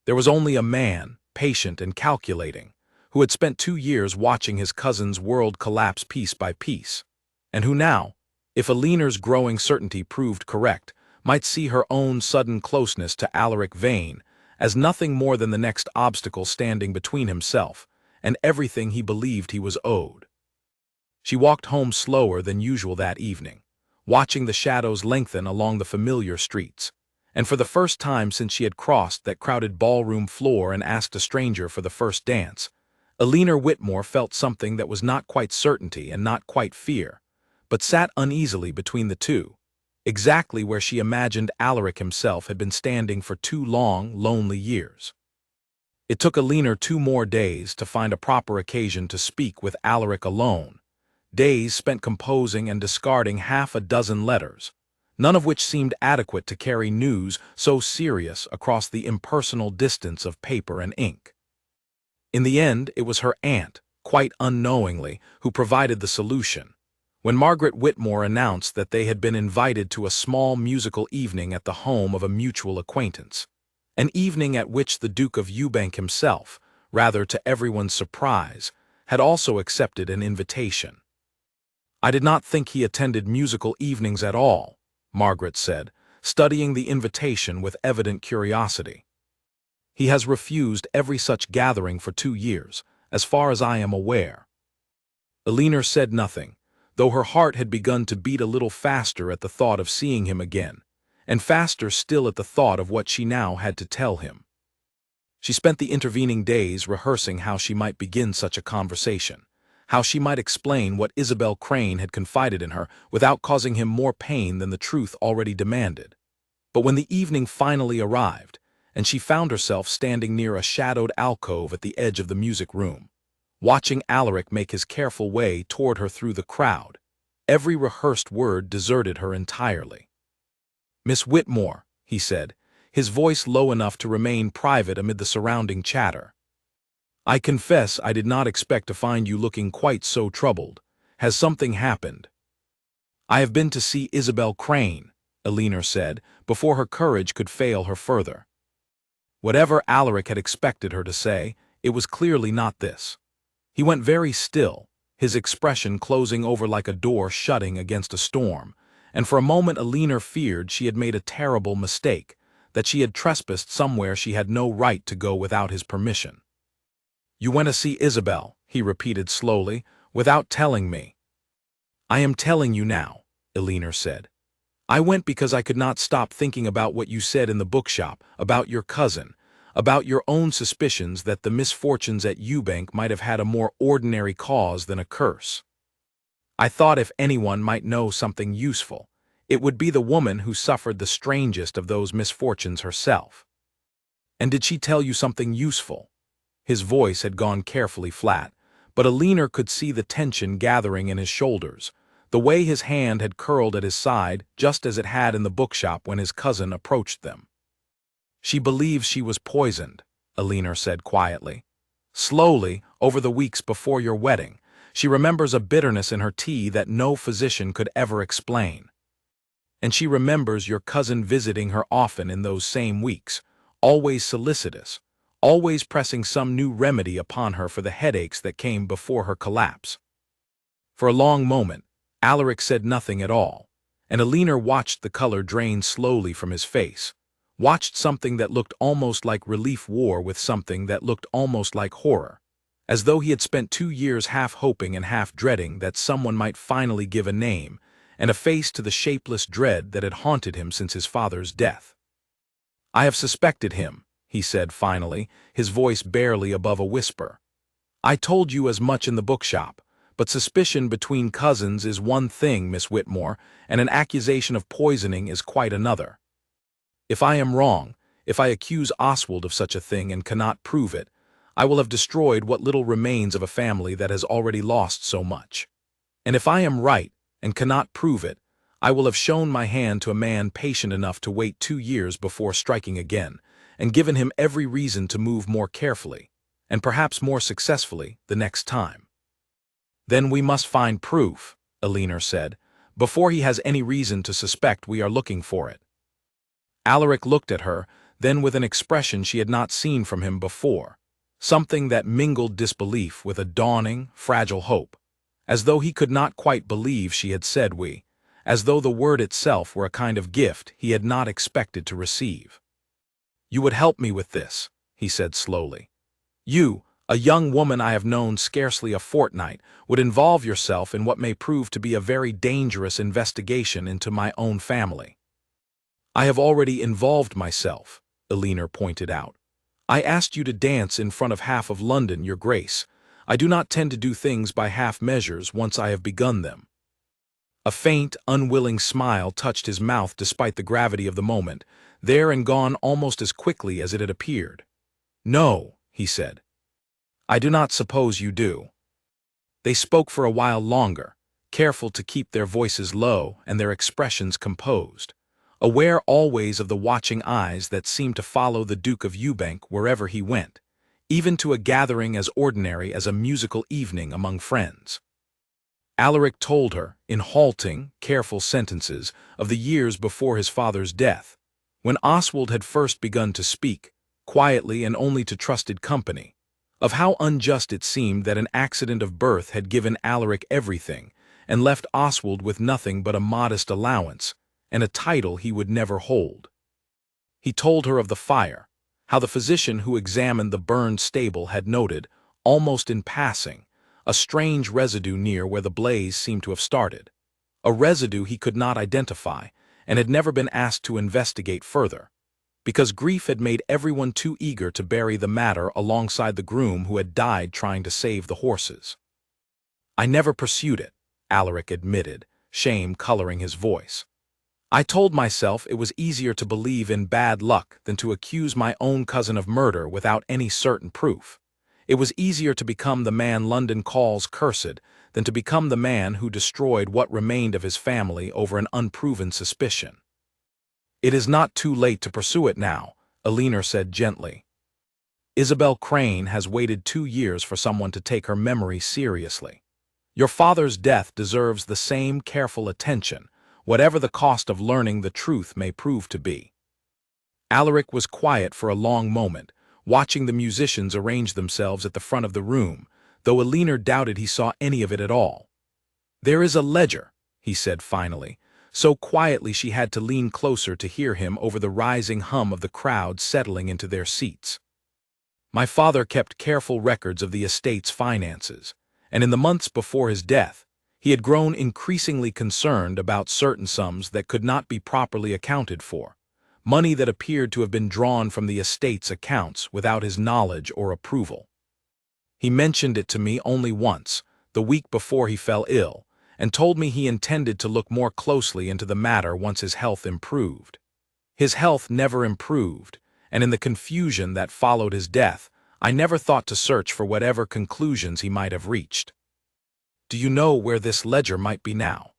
There was only a man, patient and calculating, who had spent 2 years watching his cousin's world collapse piece by piece, and who now, if Elinor's growing certainty proved correct, might see her own sudden closeness to Alaric Vane as nothing more than the next obstacle standing between himself and everything he believed he was owed. She walked home slower than usual that evening, watching the shadows lengthen along the familiar streets, and for the first time since she had crossed that crowded ballroom floor and asked a stranger for the first dance, Elinor Whitmore felt something that was not quite certainty and not quite fear, but sat uneasily between the two, exactly where she imagined Alaric himself had been standing for 2 long, lonely years. It took Elinor 2 more days to find a proper occasion to speak with Alaric alone, days spent composing and discarding half a dozen letters, none of which seemed adequate to carry news so serious across the impersonal distance of paper and ink. In the end, it was her aunt, quite unknowingly, who provided the solution. When Margaret Whitmore announced that they had been invited to a small musical evening at the home of a mutual acquaintance, an evening at which the Duke of Yewbank himself, rather to everyone's surprise, had also accepted an invitation. I did not think he attended musical evenings at all, Margaret said, studying the invitation with evident curiosity. He has refused every such gathering for 2 years, as far as I am aware. Elinor said nothing, though her heart had begun to beat a little faster at the thought of seeing him again, and faster still at the thought of what she now had to tell him. She spent the intervening days rehearsing how she might begin such a conversation, how she might explain what Isabel Crane had confided in her without causing him more pain than the truth already demanded. But when the evening finally arrived, and she found herself standing near a shadowed alcove at the edge of the music room, watching Alaric make his careful way toward her through the crowd, every rehearsed word deserted her entirely. "Miss Whitmore," he said, his voice low enough to remain private amid the surrounding chatter. "I confess I did not expect to find you looking quite so troubled. Has something happened?" "I have been to see Isabel Crane," Elinor said, before her courage could fail her further. Whatever Alaric had expected her to say, it was clearly not this. He went very still, his expression closing over like a door shutting against a storm, and for a moment Elinor feared she had made a terrible mistake, that she had trespassed somewhere she had no right to go without his permission. "You went to see Isabel," he repeated slowly, "without telling me." "I am telling you now," Elinor said. "I went because I could not stop thinking about what you said in the bookshop, about your cousin, about your own suspicions that the misfortunes at Yewbank might have had a more ordinary cause than a curse. I thought if anyone might know something useful, it would be the woman who suffered the strangest of those misfortunes herself." "And did she tell you something useful?" His voice had gone carefully flat, but Elinor could see the tension gathering in his shoulders, the way his hand had curled at his side just as it had in the bookshop when his cousin approached them. "She believes she was poisoned," Elinor said quietly. "Slowly, over the weeks before your wedding, she remembers a bitterness in her tea that no physician could ever explain. And she remembers your cousin visiting her often in those same weeks, always solicitous, always pressing some new remedy upon her for the headaches that came before her collapse." For a long moment, Alaric said nothing at all, and Elinor watched the color drain slowly from his face, watched something that looked almost like relief war with something that looked almost like horror, as though he had spent 2 years half hoping and half dreading that someone might finally give a name and a face to the shapeless dread that had haunted him since his father's death. "I have suspected him," he said finally, his voice barely above a whisper. "I told you as much in the bookshop, but suspicion between cousins is one thing, Miss Whitmore, and an accusation of poisoning is quite another. If I am wrong, if I accuse Oswald of such a thing and cannot prove it, I will have destroyed what little remains of a family that has already lost so much. And if I am right and cannot prove it, I will have shown my hand to a man patient enough to wait 2 years before striking again, and given him every reason to move more carefully, and perhaps more successfully, the next time." "Then we must find proof," Elinor said, "before he has any reason to suspect we are looking for it." Alaric looked at her, then with an expression she had not seen from him before, something that mingled disbelief with a dawning, fragile hope, as though he could not quite believe she had said we, as though the word itself were a kind of gift he had not expected to receive. "You would help me with this," he said slowly. "You, a young woman I have known scarcely a fortnight, would involve yourself in what may prove to be a very dangerous investigation into my own family." "I have already involved myself," Elinor pointed out. "I asked you to dance in front of half of London, Your Grace. I do not tend to do things by half measures once I have begun them." A faint, unwilling smile touched his mouth despite the gravity of the moment, there and gone almost as quickly as it had appeared. "No," he said. "I do not suppose you do." They spoke for a while longer, careful to keep their voices low and their expressions composed, aware always of the watching eyes that seemed to follow the Duke of Yewbank wherever he went, even to a gathering as ordinary as a musical evening among friends. Alaric told her, in halting, careful sentences, of the years before his father's death, when Oswald had first begun to speak, quietly and only to trusted company, of how unjust it seemed that an accident of birth had given Alaric everything and left Oswald with nothing but a modest allowance and a title he would never hold. He told her of the fire, how the physician who examined the burned stable had noted, almost in passing, a strange residue near where the blaze seemed to have started, a residue he could not identify, and had never been asked to investigate further, because grief had made everyone too eager to bury the matter alongside the groom who had died trying to save the horses. "I never pursued it," Alaric admitted, shame coloring his voice. "I told myself it was easier to believe in bad luck than to accuse my own cousin of murder without any certain proof. It was easier to become the man London calls cursed than to become the man who destroyed what remained of his family over an unproven suspicion." "It is not too late to pursue it now," Elinor said gently. "Isabel Crane has waited 2 years for someone to take her memory seriously. Your father's death deserves the same careful attention, whatever the cost of learning the truth may prove to be." Alaric was quiet for a long moment, watching the musicians arrange themselves at the front of the room, though Elinor doubted he saw any of it at all. "There is a ledger," he said finally, so quietly she had to lean closer to hear him over the rising hum of the crowd settling into their seats. "My father kept careful records of the estate's finances, and in the months before his death, he had grown increasingly concerned about certain sums that could not be properly accounted for, money that appeared to have been drawn from the estate's accounts without his knowledge or approval. He mentioned it to me only once, the week before he fell ill, and told me he intended to look more closely into the matter once his health improved. His health never improved, and in the confusion that followed his death, I never thought to search for whatever conclusions he might have reached. Do you know where this ledger might be now?"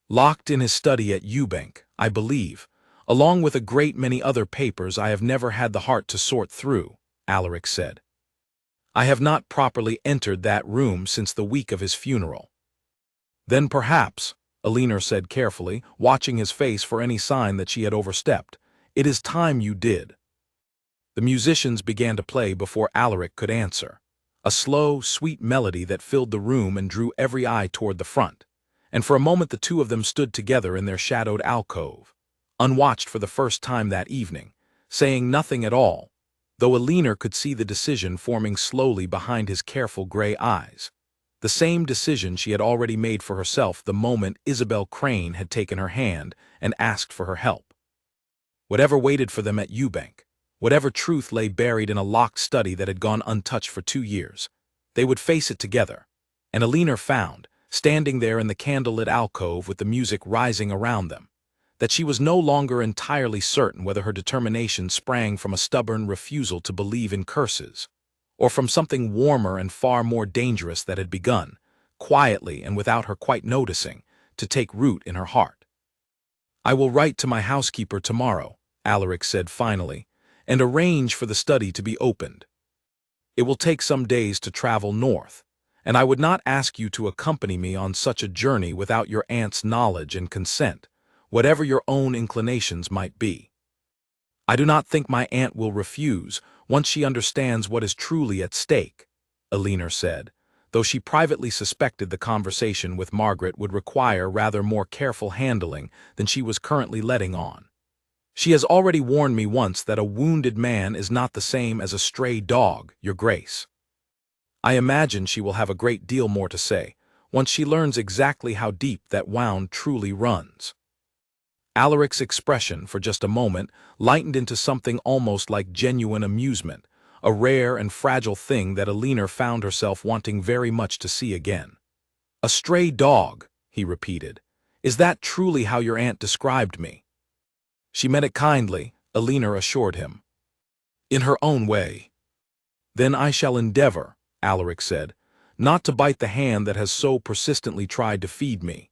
"Locked in his study at Yewbank, I believe, along with a great many other papers I have never had the heart to sort through," Alaric said. "I have not properly entered that room since the week of his funeral." "Then perhaps," Elinor said carefully, watching his face for any sign that she had overstepped, "it is time you did." The musicians began to play before Alaric could answer, a slow, sweet melody that filled the room and drew every eye toward the front, and for a moment the two of them stood together in their shadowed alcove, unwatched for the first time that evening, saying nothing at all, though Elinor could see the decision forming slowly behind his careful gray eyes, the same decision she had already made for herself the moment Isabel Crane had taken her hand and asked for her help. Whatever waited for them at Yewbank, whatever truth lay buried in a locked study that had gone untouched for 2 years, they would face it together, and Elinor found, standing there in the candlelit alcove with the music rising around them, that she was no longer entirely certain whether her determination sprang from a stubborn refusal to believe in curses, or from something warmer and far more dangerous that had begun, quietly and without her quite noticing, to take root in her heart. "I will write to my housekeeper tomorrow," Alaric said finally, "and arrange for the study to be opened. It will take some days to travel north, and I would not ask you to accompany me on such a journey without your aunt's knowledge and consent, whatever your own inclinations might be." "I do not think my aunt will refuse once she understands what is truly at stake," Elinor said, though she privately suspected the conversation with Margaret would require rather more careful handling than she was currently letting on. "She has already warned me once that a wounded man is not the same as a stray dog, Your Grace. I imagine she will have a great deal more to say, once she learns exactly how deep that wound truly runs." Alaric's expression, for just a moment, lightened into something almost like genuine amusement, a rare and fragile thing that Elinor found herself wanting very much to see again. "A stray dog," he repeated. "Is that truly how your aunt described me?" "She meant it kindly," Elinor assured him. "In her own way." "Then I shall endeavor," Alaric said, "not to bite the hand that has so persistently tried to feed me."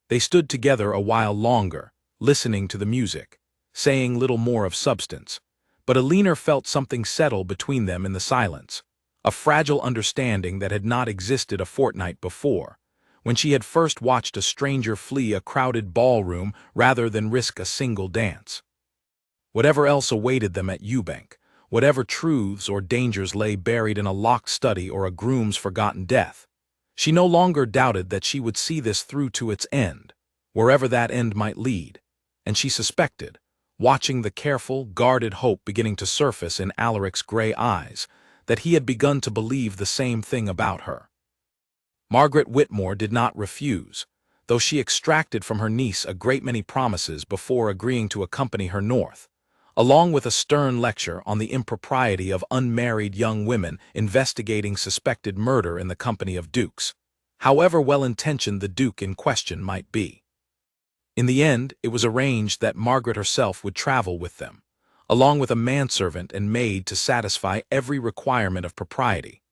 They stood together a while longer, listening to the music, saying little more of substance, but Elinor felt something settle between them in the silence, a fragile understanding that had not existed a fortnight before, when she had first watched a stranger flee a crowded ballroom rather than risk a single dance. Whatever else awaited them at Yewbank, whatever truths or dangers lay buried in a locked study or a groom's forgotten death, she no longer doubted that she would see this through to its end, wherever that end might lead, and she suspected, watching the careful, guarded hope beginning to surface in Alaric's gray eyes, that he had begun to believe the same thing about her. Margaret Whitmore did not refuse, though she extracted from her niece a great many promises before agreeing to accompany her north, along with a stern lecture on the impropriety of unmarried young women investigating suspected murder in the company of dukes, however well-intentioned the duke in question might be. In the end, it was arranged that Margaret herself would travel with them, along with a manservant and maid to satisfy every requirement of propriety,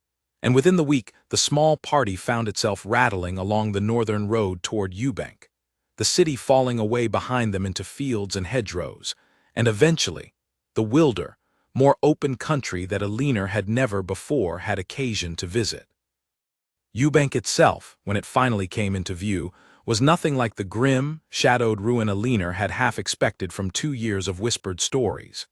and within the week the small party found itself rattling along the northern road toward Yewbank, the city falling away behind them into fields and hedgerows, and eventually the wilder, more open country that Alina had never before had occasion to visit. Yewbank itself, when it finally came into view, was nothing like the grim, shadowed ruin Alina had half expected from 2 years of whispered stories.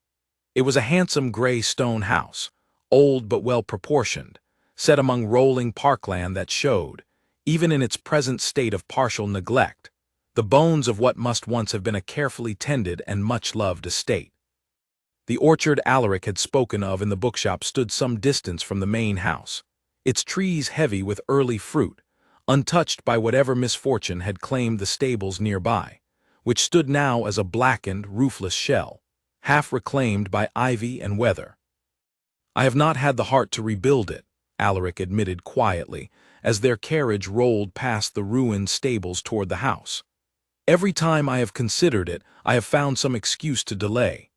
It was a handsome gray stone house, old but well-proportioned, set among rolling parkland that showed, even in its present state of partial neglect, the bones of what must once have been a carefully tended and much-loved estate. The orchard Alaric had spoken of in the bookshop stood some distance from the main house, its trees heavy with early fruit, untouched by whatever misfortune had claimed the stables nearby, which stood now as a blackened, roofless shell, half reclaimed by ivy and weather. "I have not had the heart to rebuild it," Alaric admitted quietly, as their carriage rolled past the ruined stables toward the house. "Every time I have considered it, I have found some excuse to delay.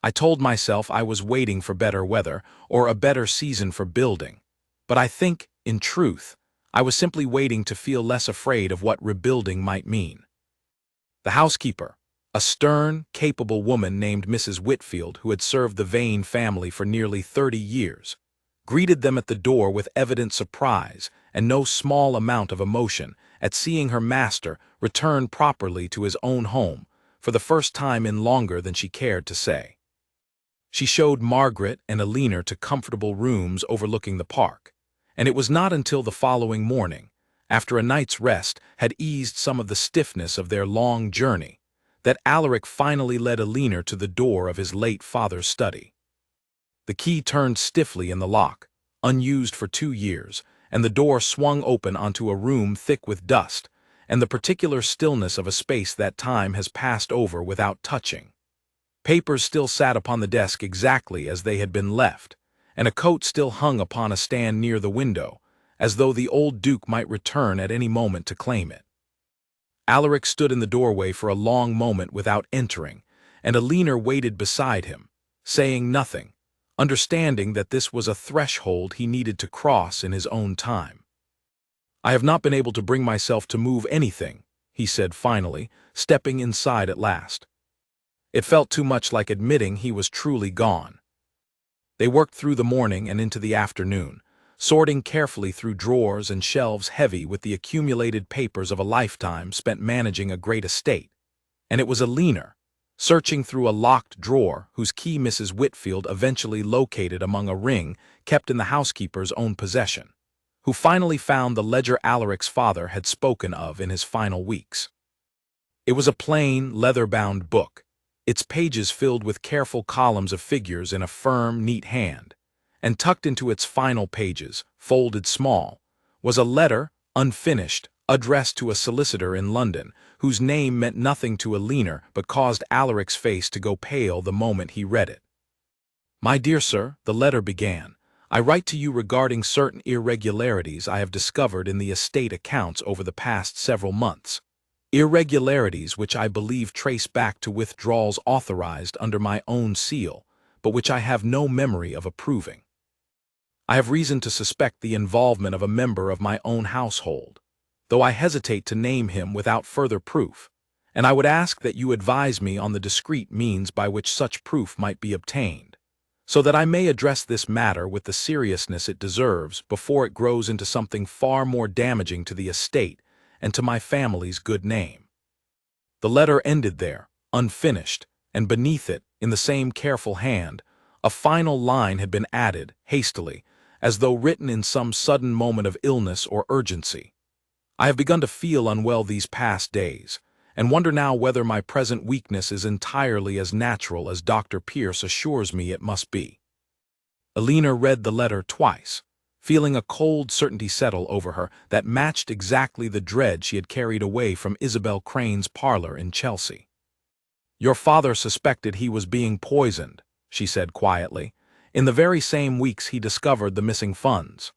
I told myself I was waiting for better weather, or a better season for building, but I think, in truth, I was simply waiting to feel less afraid of what rebuilding might mean." The housekeeper, a stern, capable woman named Mrs. Whitfield who had served the Vane family for nearly 30 years, greeted them at the door with evident surprise and no small amount of emotion at seeing her master return properly to his own home for the first time in longer than she cared to say. She showed Margaret and Alina to comfortable rooms overlooking the park, and it was not until the following morning, after a night's rest had eased some of the stiffness of their long journey, that Alaric finally led Alina to the door of his late father's study. The key turned stiffly in the lock, unused for 2 years, and the door swung open onto a room thick with dust, and the particular stillness of a space that time has passed over without touching. Papers still sat upon the desk exactly as they had been left, and a coat still hung upon a stand near the window, as though the old duke might return at any moment to claim it. Alaric stood in the doorway for a long moment without entering, and Alina waited beside him, saying nothing, understanding that this was a threshold he needed to cross in his own time. "I have not been able to bring myself to move anything," he said finally, stepping inside at last. It felt too much like admitting he was truly gone. They worked through the morning and into the afternoon, sorting carefully through drawers and shelves heavy with the accumulated papers of a lifetime spent managing a great estate, and it was Alina, searching through a locked drawer whose key Mrs. Whitfield eventually located among a ring kept in the housekeeper's own possession, who finally found the ledger Alaric's father had spoken of in his final weeks. It was a plain, leather-bound book, its pages filled with careful columns of figures in a firm, neat hand, and tucked into its final pages, folded small, was a letter, unfinished, addressed to a solicitor in London, whose name meant nothing to Alina but caused Alaric's face to go pale the moment he read it. "My dear sir," the letter began, "I write to you regarding certain irregularities I have discovered in the estate accounts over the past several months. Irregularities which I believe trace back to withdrawals authorized under my own seal, but which I have no memory of approving. I have reason to suspect the involvement of a member of my own household, though I hesitate to name him without further proof, and I would ask that you advise me on the discreet means by which such proof might be obtained, so that I may address this matter with the seriousness it deserves before it grows into something far more damaging to the estate and to my family's good name." The letter ended there, unfinished, and beneath it, in the same careful hand, a final line had been added, hastily, as though written in some sudden moment of illness or urgency. "I have begun to feel unwell these past days, and wonder now whether my present weakness is entirely as natural as Dr. Pierce assures me it must be." Alina read the letter twice, feeling a cold certainty settle over her that matched exactly the dread she had carried away from Isabel Crane's parlor in Chelsea. "Your father suspected he was being poisoned," she said quietly, "in the very same weeks he discovered the missing funds."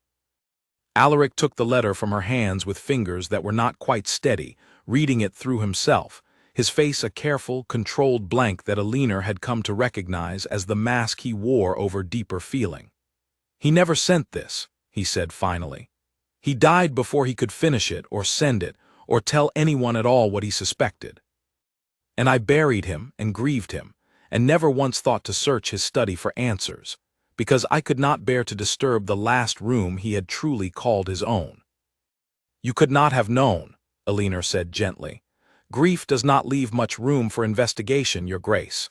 Alaric took the letter from her hands with fingers that were not quite steady, reading it through himself, his face a careful, controlled blank that Alina had come to recognize as the mask he wore over deeper feeling. "He never sent this," he said finally. "He died before he could finish it or send it or tell anyone at all what he suspected. And I buried him and grieved him, and never once thought to search his study for answers, because I could not bear to disturb the last room he had truly called his own." "You could not have known," Alina said gently. "Grief does not leave much room for investigation, Your Grace.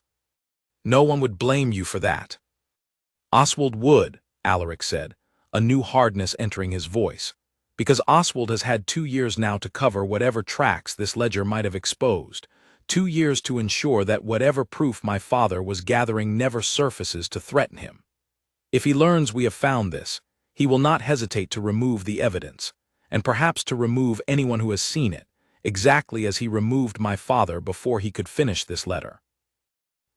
No one would blame you for that." "Oswald would," Alaric said, a new hardness entering his voice, "because Oswald has had 2 years now to cover whatever tracks this ledger might have exposed, 2 years to ensure that whatever proof my father was gathering never surfaces to threaten him. If he learns we have found this, he will not hesitate to remove the evidence, and perhaps to remove anyone who has seen it, exactly as he removed my father before he could finish this letter."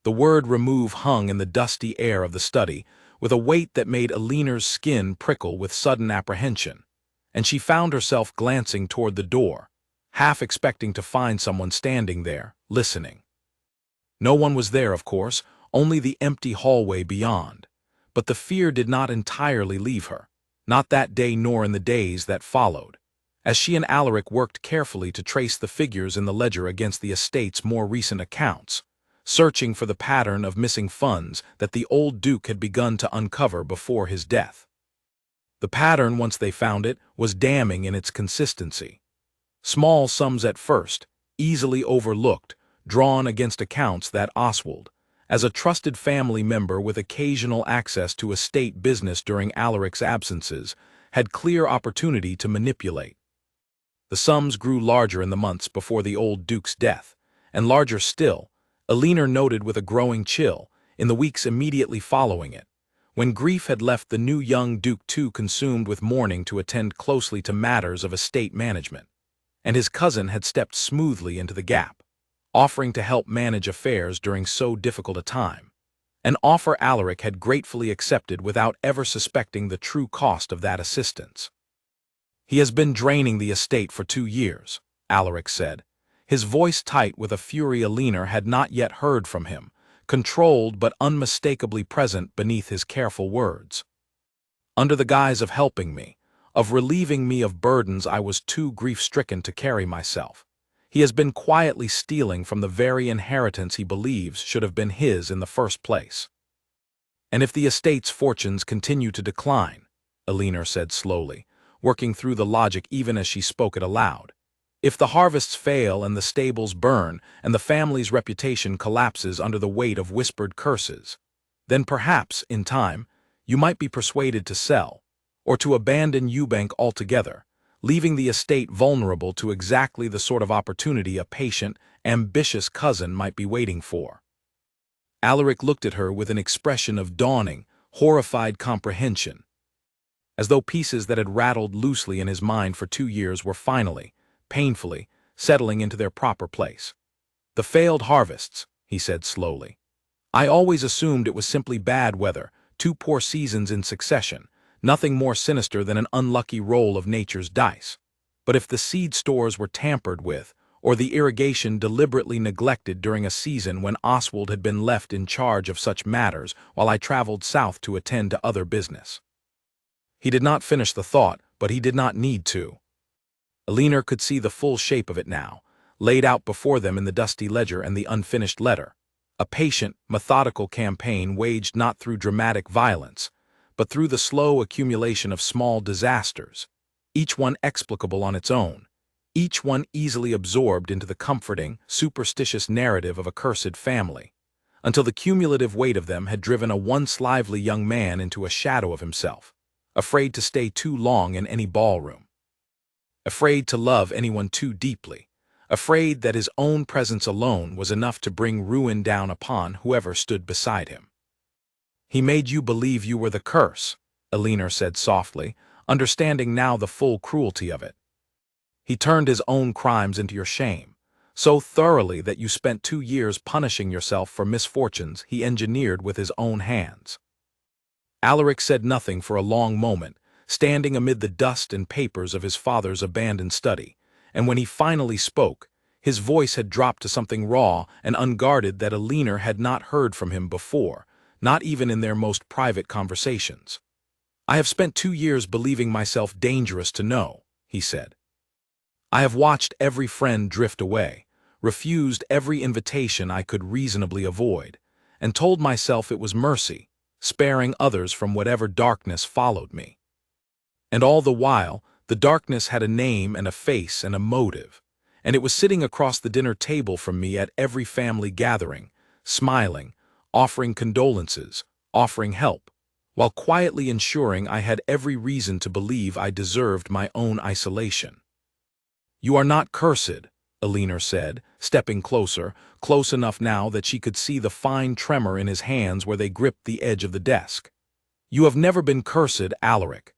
The word remove hung in the dusty air of the study, with a weight that made Alina's skin prickle with sudden apprehension, and she found herself glancing toward the door, half expecting to find someone standing there, listening. No one was there, of course, only the empty hallway beyond. But the fear did not entirely leave her, not that day nor in the days that followed, as she and Alaric worked carefully to trace the figures in the ledger against the estate's more recent accounts, searching for the pattern of missing funds that the old Duke had begun to uncover before his death. The pattern, once they found it, was damning in its consistency. Small sums at first, easily overlooked, drawn against accounts that Oswald, as a trusted family member with occasional access to estate business during Alaric's absences, had clear opportunity to manipulate. The sums grew larger in the months before the old Duke's death, and larger still, Alina noted with a growing chill, in the weeks immediately following it, when grief had left the new young Duke too consumed with mourning to attend closely to matters of estate management, and his cousin had stepped smoothly into the gap, offering to help manage affairs during so difficult a time, an offer Alaric had gratefully accepted without ever suspecting the true cost of that assistance. "He has been draining the estate for 2 years," Alaric said, his voice tight with a fury Alina had not yet heard from him, controlled but unmistakably present beneath his careful words. "Under the guise of helping me, of relieving me of burdens I was too grief-stricken to carry myself. He has been quietly stealing from the very inheritance he believes should have been his in the first place." "And if the estate's fortunes continue to decline," Alina said slowly, working through the logic even as she spoke it aloud, "if the harvests fail and the stables burn and the family's reputation collapses under the weight of whispered curses, then perhaps, in time, you might be persuaded to sell, or to abandon Yewbank altogether, leaving the estate vulnerable to exactly the sort of opportunity a patient, ambitious cousin might be waiting for." Alaric looked at her with an expression of dawning, horrified comprehension, as though pieces that had rattled loosely in his mind for 2 years were finally, painfully, settling into their proper place. "The failed harvests," he said slowly. "I always assumed it was simply bad weather, 2 poor seasons in succession, nothing more sinister than an unlucky roll of nature's dice. But if the seed stores were tampered with, or the irrigation deliberately neglected during a season when Oswald had been left in charge of such matters while I traveled south to attend to other business." He did not finish the thought, but he did not need to. Alina could see the full shape of it now, laid out before them in the dusty ledger and the unfinished letter. A patient, methodical campaign waged not through dramatic violence, but through the slow accumulation of small disasters, each one explicable on its own, each one easily absorbed into the comforting, superstitious narrative of a cursed family, until the cumulative weight of them had driven a once lively young man into a shadow of himself, afraid to stay too long in any ballroom, afraid to love anyone too deeply, afraid that his own presence alone was enough to bring ruin down upon whoever stood beside him. "He made you believe you were the curse," Elinor said softly, understanding now the full cruelty of it. He turned his own crimes into your shame, so thoroughly that you spent 2 years punishing yourself for misfortunes he engineered with his own hands. Alaric said nothing for a long moment, standing amid the dust and papers of his father's abandoned study, and when he finally spoke, his voice had dropped to something raw and unguarded that Elinor had not heard from him before, not even in their most private conversations. "I have spent 2 years believing myself dangerous to know," he said. "I have watched every friend drift away, refused every invitation I could reasonably avoid, and told myself it was mercy, sparing others from whatever darkness followed me. And all the while, the darkness had a name and a face and a motive, and it was sitting across the dinner table from me at every family gathering, smiling, offering condolences, offering help, while quietly ensuring I had every reason to believe I deserved my own isolation." "You are not cursed," Elinor said, stepping closer, close enough now that she could see the fine tremor in his hands where they gripped the edge of the desk. "You have never been cursed, Alaric.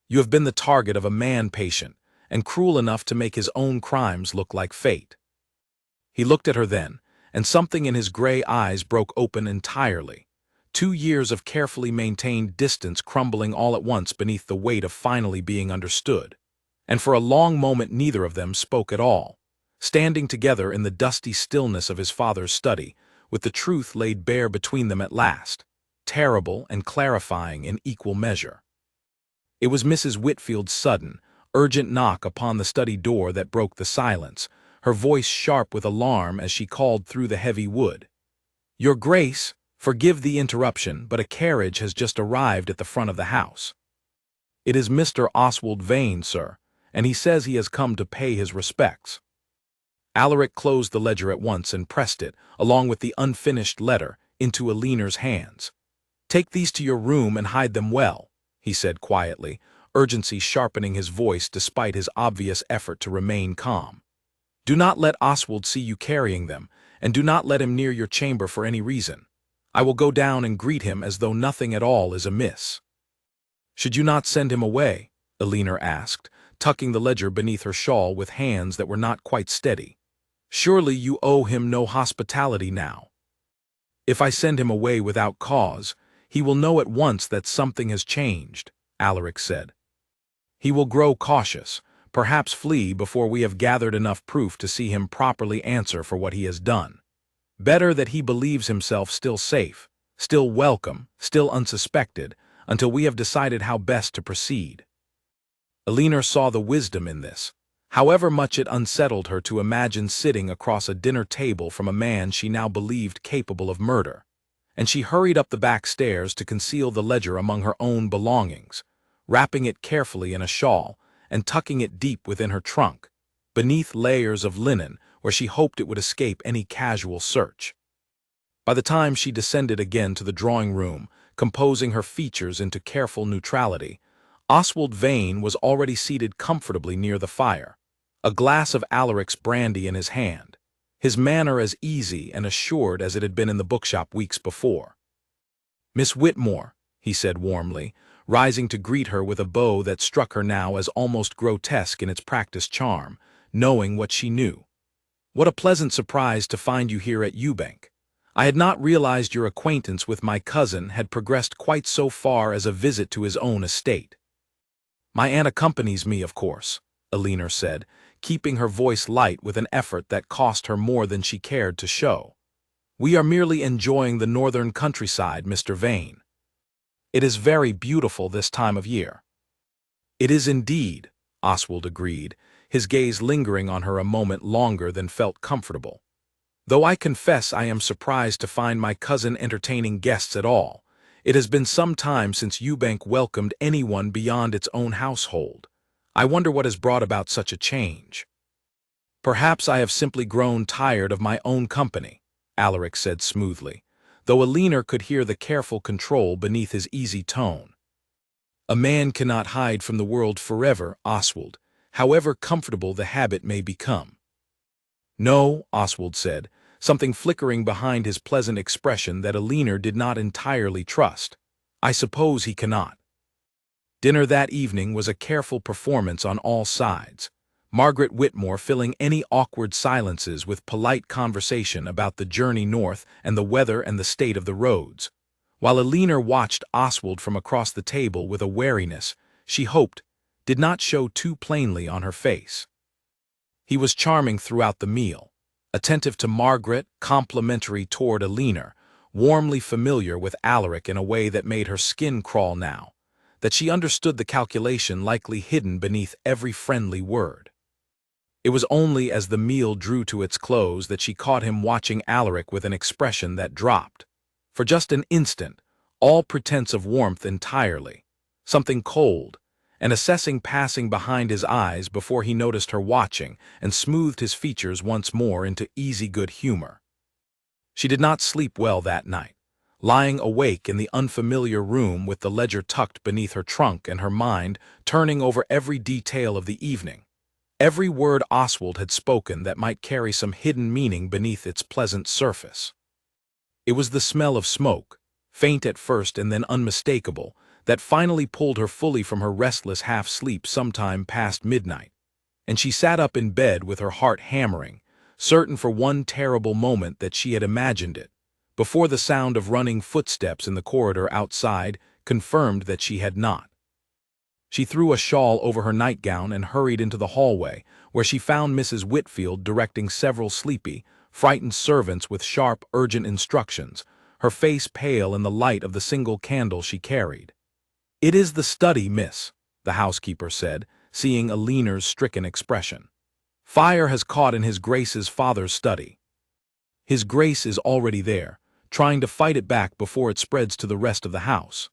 You have been the target of a man-patient, and cruel enough to make his own crimes look like fate." He looked at her then, and something in his gray eyes broke open entirely. 2 years of carefully maintained distance crumbling all at once beneath the weight of finally being understood. And for a long moment neither of them spoke at all, standing together in the dusty stillness of his father's study, with the truth laid bare between them at last, terrible and clarifying in equal measure. It was Mrs. Whitfield's sudden, urgent knock upon the study door that broke the silence, her voice sharp with alarm as she called through the heavy wood. "Your Grace, forgive the interruption, but a carriage has just arrived at the front of the house. It is Mr. Oswald Vane, sir, and he says he has come to pay his respects." Alaric closed the ledger at once and pressed it, along with the unfinished letter, into Elinor's hands. "Take these to your room and hide them well," he said quietly, urgency sharpening his voice despite his obvious effort to remain calm. "Do not let Oswald see you carrying them, and do not let him near your chamber for any reason. I will go down and greet him as though nothing at all is amiss." "Should you not send him away?" Elinor asked, tucking the ledger beneath her shawl with hands that were not quite steady. "Surely you owe him no hospitality now." "If I send him away without cause, he will know at once that something has changed," Alaric said. "He will grow cautious, perhaps flee before we have gathered enough proof to see him properly answer for what he has done. Better that he believes himself still safe, still welcome, still unsuspected, until we have decided how best to proceed." Elinor saw the wisdom in this, however much it unsettled her to imagine sitting across a dinner table from a man she now believed capable of murder, and she hurried up the back stairs to conceal the ledger among her own belongings, wrapping it carefully in a shawl and tucking it deep within her trunk, beneath layers of linen where she hoped it would escape any casual search. By the time she descended again to the drawing-room, composing her features into careful neutrality, Oswald Vane was already seated comfortably near the fire, a glass of Alaric's brandy in his hand, his manner as easy and assured as it had been in the bookshop weeks before. "Miss Whitmore," he said warmly, rising to greet her with a bow that struck her now as almost grotesque in its practiced charm, knowing what she knew. "What a pleasant surprise to find you here at Yewbank. I had not realized your acquaintance with my cousin had progressed quite so far as a visit to his own estate." "My aunt accompanies me, of course," Elinor said, keeping her voice light with an effort that cost her more than she cared to show. "We are merely enjoying the northern countryside, Mr. Vane. It is very beautiful this time of year." "It is indeed," Oswald agreed, his gaze lingering on her a moment longer than felt comfortable. "Though I confess I am surprised to find my cousin entertaining guests at all. It has been some time since Yewbank welcomed anyone beyond its own household. I wonder what has brought about such a change." "Perhaps I have simply grown tired of my own company," Alaric said smoothly, though Elinor could hear the careful control beneath his easy tone. "A man cannot hide from the world forever, Oswald, however comfortable the habit may become." "No," Oswald said, something flickering behind his pleasant expression that Elinor did not entirely trust. "I suppose he cannot." Dinner that evening was a careful performance on all sides, Margaret Whitmore filling any awkward silences with polite conversation about the journey north and the weather and the state of the roads, while Eleanor watched Oswald from across the table with a wariness she hoped did not show too plainly on her face. He was charming throughout the meal, attentive to Margaret, complimentary toward Eleanor, warmly familiar with Alaric in a way that made her skin crawl now, that she understood the calculation likely hidden beneath every friendly word. It was only as the meal drew to its close that she caught him watching Alaric with an expression that dropped, for just an instant, all pretense of warmth entirely, something cold, and assessing passing behind his eyes before he noticed her watching and smoothed his features once more into easy good humor. She did not sleep well that night, lying awake in the unfamiliar room with the ledger tucked beneath her trunk and her mind turning over every detail of the evening, every word Oswald had spoken that might carry some hidden meaning beneath its pleasant surface. It was the smell of smoke, faint at first and then unmistakable, that finally pulled her fully from her restless half-sleep sometime past midnight, and she sat up in bed with her heart hammering, certain for one terrible moment that she had imagined it, before the sound of running footsteps in the corridor outside confirmed that she had not. She threw a shawl over her nightgown and hurried into the hallway, where she found Mrs. Whitfield directing several sleepy, frightened servants with sharp, urgent instructions, her face pale in the light of the single candle she carried. "It is the study, miss," the housekeeper said, seeing Eleanor's stricken expression. "Fire has caught in his Grace's father's study. His Grace is already there, trying to fight it back before it spreads to the rest of the house."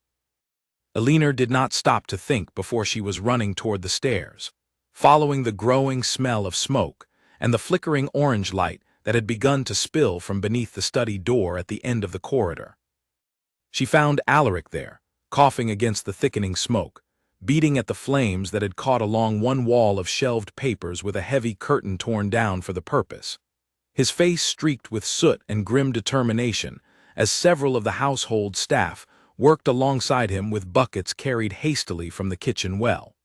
Eleanor did not stop to think before she was running toward the stairs, following the growing smell of smoke and the flickering orange light that had begun to spill from beneath the study door at the end of the corridor. She found Alaric there, coughing against the thickening smoke, beating at the flames that had caught along one wall of shelved papers with a heavy curtain torn down for the purpose. His face streaked with soot and grim determination as several of the household staff worked alongside him with buckets carried hastily from the kitchen well.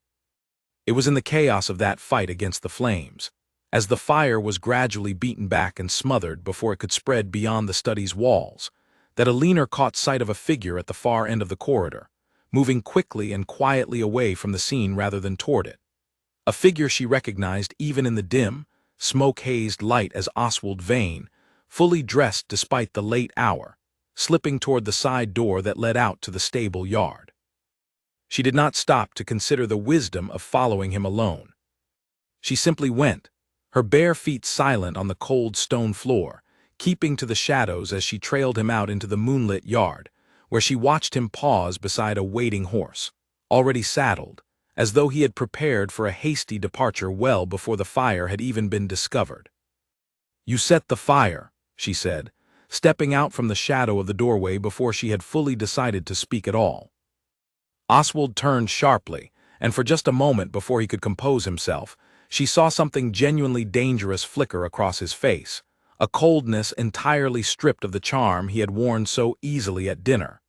It was in the chaos of that fight against the flames, as the fire was gradually beaten back and smothered before it could spread beyond the study's walls, that Eleanor caught sight of a figure at the far end of the corridor, moving quickly and quietly away from the scene rather than toward it. A figure she recognized even in the dim, smoke-hazed light as Oswald Vane, fully dressed despite the late hour, slipping toward the side door that led out to the stable yard. She did not stop to consider the wisdom of following him alone. She simply went, her bare feet silent on the cold stone floor, keeping to the shadows as she trailed him out into the moonlit yard, where she watched him pause beside a waiting horse, already saddled, as though he had prepared for a hasty departure well before the fire had even been discovered. "You set the fire," she said, stepping out from the shadow of the doorway before she had fully decided to speak at all. Oswald turned sharply, and for just a moment before he could compose himself, she saw something genuinely dangerous flicker across his face, a coldness entirely stripped of the charm he had worn so easily at dinner.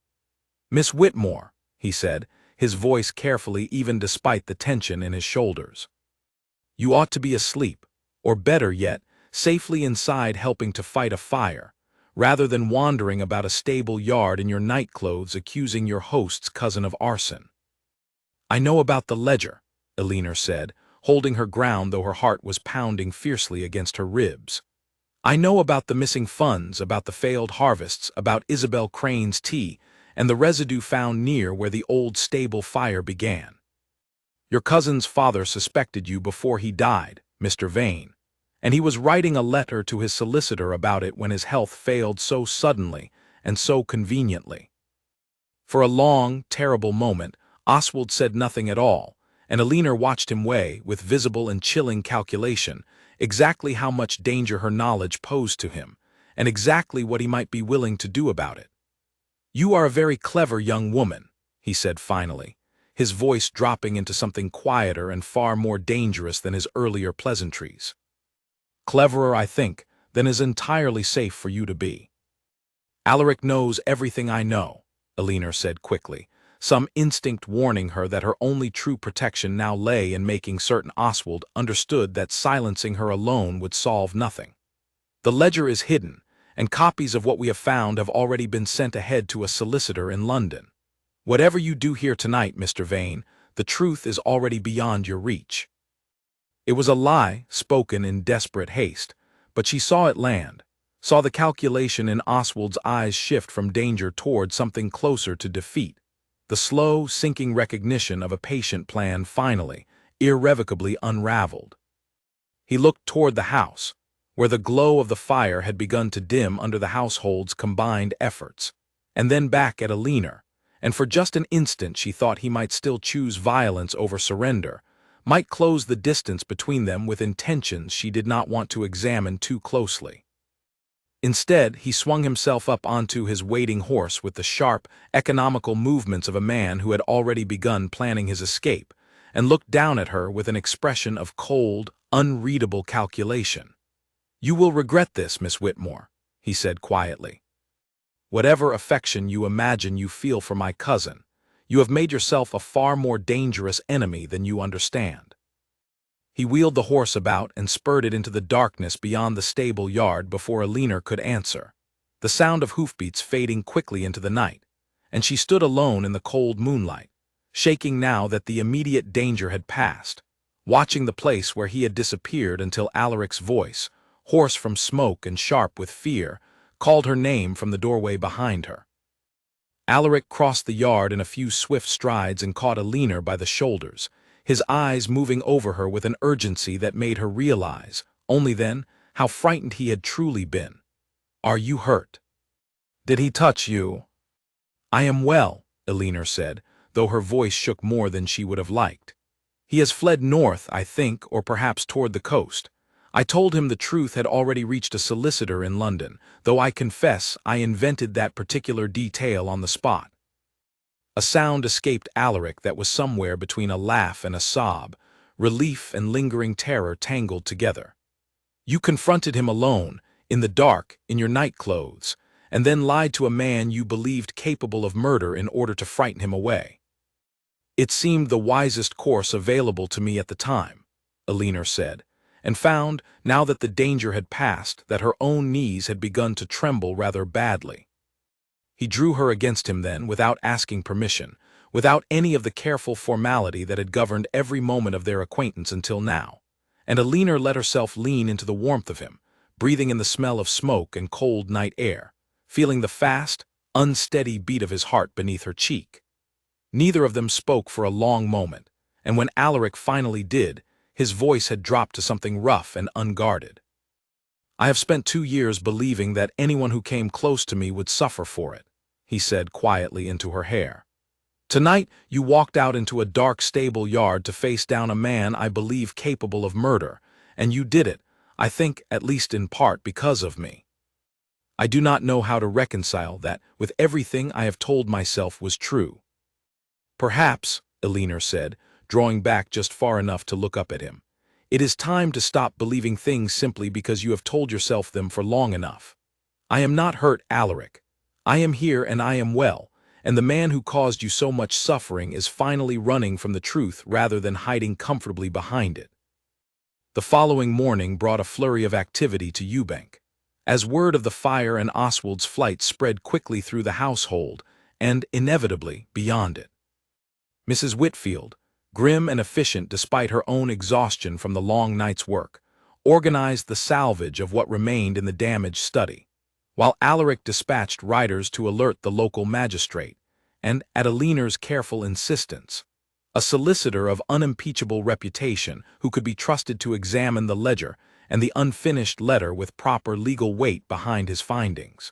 "Miss Whitmore," he said, his voice carefully even despite the tension in his shoulders. "You ought to be asleep, or better yet, safely inside helping to fight a fire, rather than wandering about a stable yard in your nightclothes accusing your host's cousin of arson." "I know about the ledger," Eleanor said, holding her ground though her heart was pounding fiercely against her ribs. "I know about the missing funds, about the failed harvests, about Isabel Crane's tea, and the residue found near where the old stable fire began. Your cousin's father suspected you before he died, Mr. Vane, and he was writing a letter to his solicitor about it when his health failed so suddenly and so conveniently." For a long, terrible moment, Oswald said nothing at all, and Eleanor watched him weigh, with visible and chilling calculation, exactly how much danger her knowledge posed to him, and exactly what he might be willing to do about it. "You are a very clever young woman," he said finally, his voice dropping into something quieter and far more dangerous than his earlier pleasantries. "Cleverer, I think, than is entirely safe for you to be." "Alaric knows everything I know," Eleanor said quickly, some instinct warning her that her only true protection now lay in making certain Oswald understood that silencing her alone would solve nothing. The ledger is hidden, and copies of what we have found have already been sent ahead to a solicitor in London. Whatever you do here tonight, Mr. Vane, the truth is already beyond your reach. It was a lie spoken in desperate haste, but she saw it land, saw the calculation in Oswald's eyes shift from danger toward something closer to defeat, the slow, sinking recognition of a patient plan finally, irrevocably unraveled. He looked toward the house, where the glow of the fire had begun to dim under the household's combined efforts, and then back at Alina, and for just an instant she thought he might still choose violence over surrender, might close the distance between them with intentions she did not want to examine too closely. Instead, he swung himself up onto his waiting horse with the sharp, economical movements of a man who had already begun planning his escape, and looked down at her with an expression of cold, unreadable calculation. "You will regret this, Miss Whitmore," he said quietly. "Whatever affection you imagine you feel for my cousin, you have made yourself a far more dangerous enemy than you understand." He wheeled the horse about and spurred it into the darkness beyond the stable yard before Alina could answer, the sound of hoofbeats fading quickly into the night, and she stood alone in the cold moonlight, shaking now that the immediate danger had passed, watching the place where he had disappeared until Alaric's voice, hoarse from smoke and sharp with fear, called her name from the doorway behind her. Alaric crossed the yard in a few swift strides and caught Alina by the shoulders, his eyes moving over her with an urgency that made her realize, only then, how frightened he had truly been. "Are you hurt? Did he touch you?" "I am well," Alina said, though her voice shook more than she would have liked. "He has fled north, I think, or perhaps toward the coast. I told him the truth had already reached a solicitor in London, though I confess I invented that particular detail on the spot." A sound escaped Alaric that was somewhere between a laugh and a sob, relief and lingering terror tangled together. "You confronted him alone, in the dark, in your night clothes, and then lied to a man you believed capable of murder in order to frighten him away." "It seemed the wisest course available to me at the time," Alina said, and found, now that the danger had passed, that her own knees had begun to tremble rather badly. He drew her against him then, without asking permission, without any of the careful formality that had governed every moment of their acquaintance until now, and Alina let herself lean into the warmth of him, breathing in the smell of smoke and cold night air, feeling the fast, unsteady beat of his heart beneath her cheek. Neither of them spoke for a long moment, and when Alaric finally did, his voice had dropped to something rough and unguarded. "I have spent 2 years believing that anyone who came close to me would suffer for it," he said quietly into her hair. "Tonight you walked out into a dark stable yard to face down a man I believe capable of murder, and you did it, I think, at least in part because of me. I do not know how to reconcile that with everything I have told myself was true." "Perhaps," Alina said, drawing back just far enough to look up at him, "it is time to stop believing things simply because you have told yourself them for long enough. I am not hurt, Alaric. I am here and I am well, and the man who caused you so much suffering is finally running from the truth rather than hiding comfortably behind it." The following morning brought a flurry of activity to Yewbank, as word of the fire and Oswald's flight spread quickly through the household and, inevitably, beyond it. Mrs. Whitfield, grim and efficient despite her own exhaustion from the long night's work, organized the salvage of what remained in the damaged study, while Alaric dispatched riders to alert the local magistrate, and, at Alina's careful insistence, a solicitor of unimpeachable reputation who could be trusted to examine the ledger and the unfinished letter with proper legal weight behind his findings.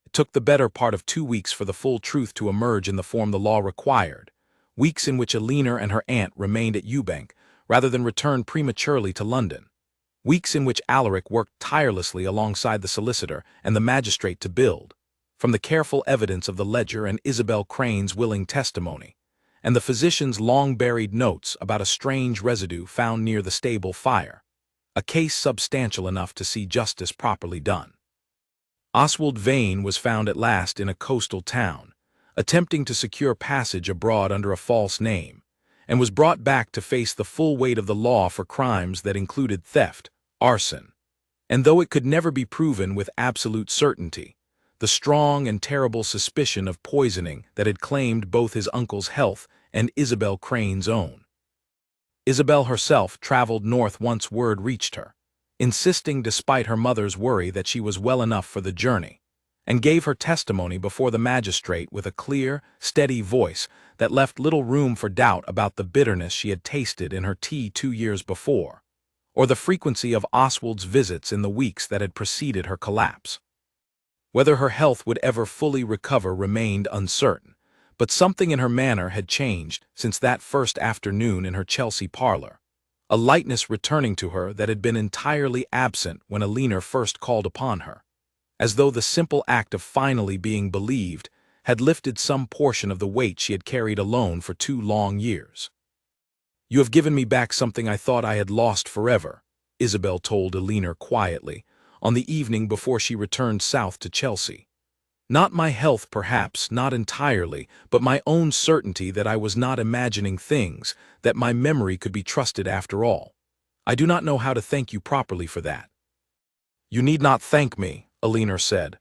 It took the better part of 2 weeks for the full truth to emerge in the form the law required, weeks in which Alina and her aunt remained at Yewbank rather than return prematurely to London, weeks in which Alaric worked tirelessly alongside the solicitor and the magistrate to build, from the careful evidence of the ledger and Isabel Crane's willing testimony, and the physician's long-buried notes about a strange residue found near the stable fire, a case substantial enough to see justice properly done. Oswald Vane was found at last in a coastal town, attempting to secure passage abroad under a false name, and was brought back to face the full weight of the law for crimes that included theft, arson. And though it could never be proven with absolute certainty, the strong and terrible suspicion of poisoning that had claimed both his uncle's health and Isabel Crane's own. Isabel herself traveled north once word reached her, insisting despite her mother's worry that she was well enough for the journey, and gave her testimony before the magistrate with a clear, steady voice that left little room for doubt about the bitterness she had tasted in her tea 2 years before, or the frequency of Oswald's visits in the weeks that had preceded her collapse. Whether her health would ever fully recover remained uncertain, but something in her manner had changed since that first afternoon in her Chelsea parlor, a lightness returning to her that had been entirely absent when Alina first called upon her, as though the simple act of finally being believed had lifted some portion of the weight she had carried alone for 2 long years. "You have given me back something I thought I had lost forever," Isabel told Alina quietly, on the evening before she returned south to Chelsea. "Not my health, perhaps, not entirely, but my own certainty that I was not imagining things, that my memory could be trusted after all. I do not know how to thank you properly for that." "You need not thank me," Alina said.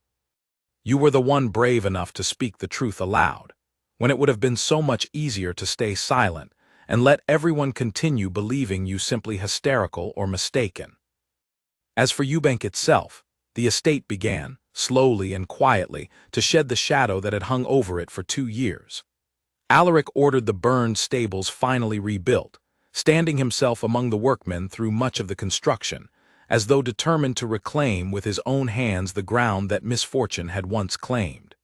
"You were the one brave enough to speak the truth aloud, when it would have been so much easier to stay silent and let everyone continue believing you simply hysterical or mistaken." As for Yewbank itself, the estate began, slowly and quietly, to shed the shadow that had hung over it for 2 years. Alaric ordered the burned stables finally rebuilt, standing himself among the workmen through much of the construction, as though determined to reclaim with his own hands the ground that misfortune had once claimed.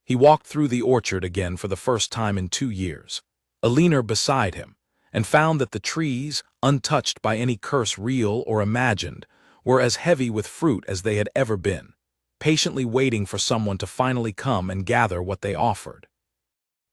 He walked through the orchard again for the first time in 2 years, Alina beside him, and found that the trees, untouched by any curse real or imagined, were as heavy with fruit as they had ever been, patiently waiting for someone to finally come and gather what they offered.